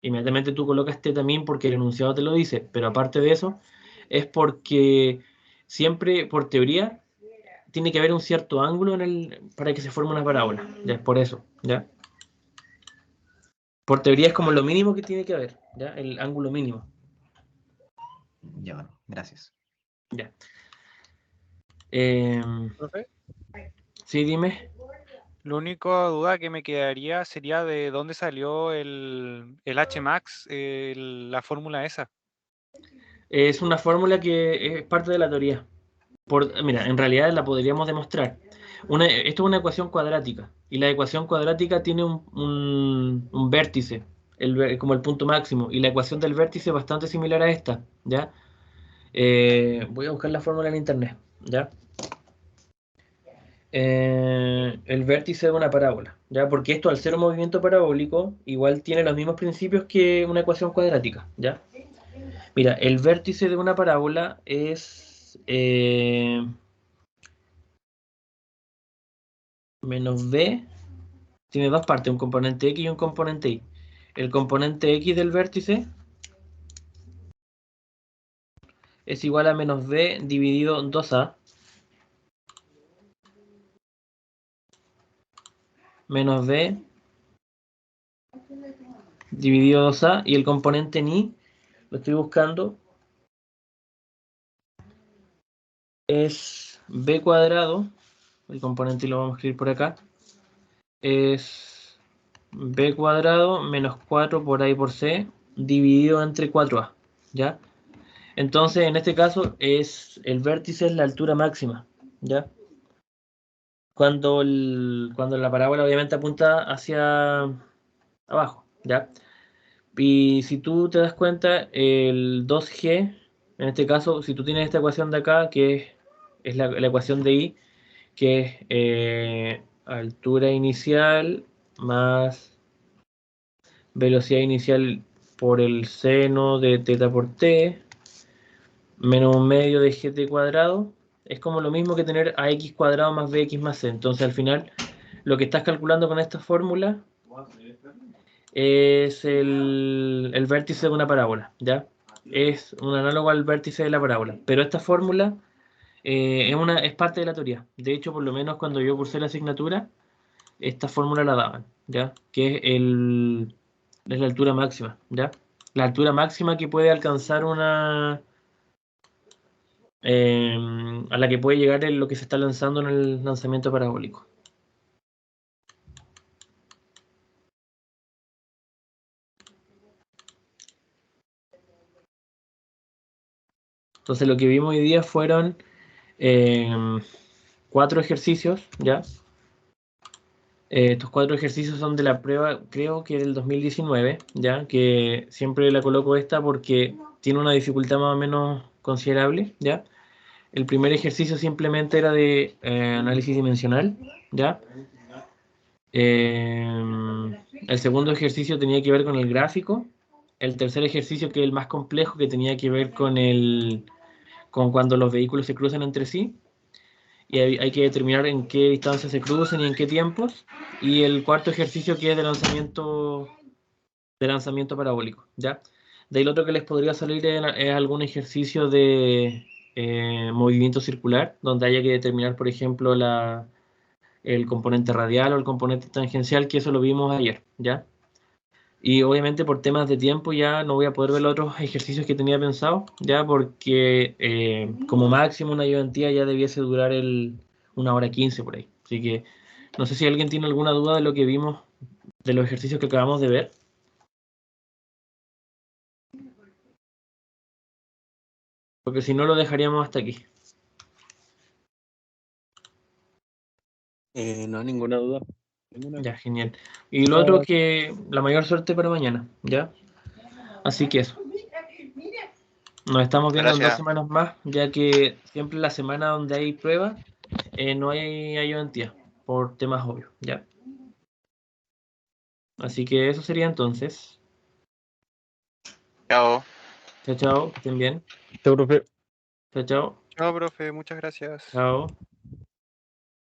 A: inmediatamente tú colocas también porque el enunciado te lo dice, pero aparte de eso, es porque siempre, por teoría, tiene que haber un cierto ángulo para que se forme una parábola. Ya es por eso, ¿ya? Por teoría es como lo mínimo que tiene que haber, ¿ya? El ángulo mínimo.
D: Ya, bueno, gracias.
A: Ya.
B: Profe,
A: Sí, dime.
B: la única duda que me quedaría sería de dónde salió el Hmax, la fórmula esa.
A: Es una fórmula que es parte de la teoría. Mira, en realidad la podríamos demostrar. Esto es una ecuación cuadrática y la ecuación cuadrática tiene un vértice, como el punto máximo, y la ecuación del vértice es bastante similar a esta, ¿ya? Voy a buscar la fórmula en internet, ¿ya? El vértice de una parábola, ¿ya? Porque esto al ser un movimiento parabólico igual tiene los mismos principios que una ecuación cuadrática, ¿ya? Mira, el vértice de una parábola es menos b, tiene dos partes, un componente x y un componente y. El componente x del vértice es igual a menos b dividido 2a menos b dividido 2a y el componente ni, lo estoy buscando, es b cuadrado, el componente lo vamos a escribir por acá, es b cuadrado menos 4 por a y por c dividido entre 4a, ¿ya? Entonces, en este caso, el vértice es la altura máxima, ¿ya? Cuando la parábola obviamente apunta hacia abajo, ¿ya? Y si tú te das cuenta, el 2g, en este caso, si tú tienes esta ecuación de acá, que es la ecuación de y, que es altura inicial más velocidad inicial por el seno de teta por t, menos un medio de gt cuadrado, es como lo mismo que tener ax cuadrado más bx más c. Entonces al final lo que estás calculando con esta fórmula es el vértice de una parábola, ¿ya? Es un análogo al vértice de la parábola. Pero esta fórmula es parte de la teoría. De hecho, por lo menos cuando yo cursé la asignatura, esta fórmula la daban, ¿ya? Que es la altura máxima, ¿ya? La altura máxima que puede alcanzar a la que puede llegar lo que se está lanzando en el lanzamiento parabólico. Entonces lo que vimos hoy día fueron 4 ejercicios, ¿ya? Estos 4 ejercicios son de la prueba, creo que del 2019, ¿ya? Que siempre la coloco esta porque tiene una dificultad más o menos considerable, ¿ya? El primer ejercicio simplemente era de análisis dimensional, ¿ya? El segundo ejercicio tenía que ver con el gráfico. El tercer ejercicio, que es el más complejo, que tenía que ver con cuando los vehículos se cruzan entre sí. Y hay que determinar en qué distancia se cruzan y en qué tiempos. Y el cuarto ejercicio, que es de lanzamiento parabólico, ¿ya? De ahí lo otro que les podría salir es algún ejercicio de movimiento circular, donde haya que determinar, por ejemplo, el componente radial o el componente tangencial, que eso lo vimos ayer, ¿ya? Y obviamente por temas de tiempo ya no voy a poder ver los otros ejercicios que tenía pensado, ya porque como máximo una ayudantía ya debiese durar 1 hora 15 por ahí. Así que no sé si alguien tiene alguna duda de lo que vimos, de los ejercicios que acabamos de ver. Porque si no lo dejaríamos hasta aquí.
E: No, ninguna duda.
A: Ya, genial. Y lo otro que la mayor suerte para mañana, ¿ya? Así que eso. Nos estamos viendo en 2
C: Gracias.
A: semanas más, ya que siempre la semana donde hay pruebas no hay ayudantía, por temas obvios, ¿ya? Así que eso sería entonces.
C: Chao.
A: Chao, chao, que estén bien.
E: Chao, profe.
A: Chao, chao,
B: Chao, profe, muchas gracias.
A: chao.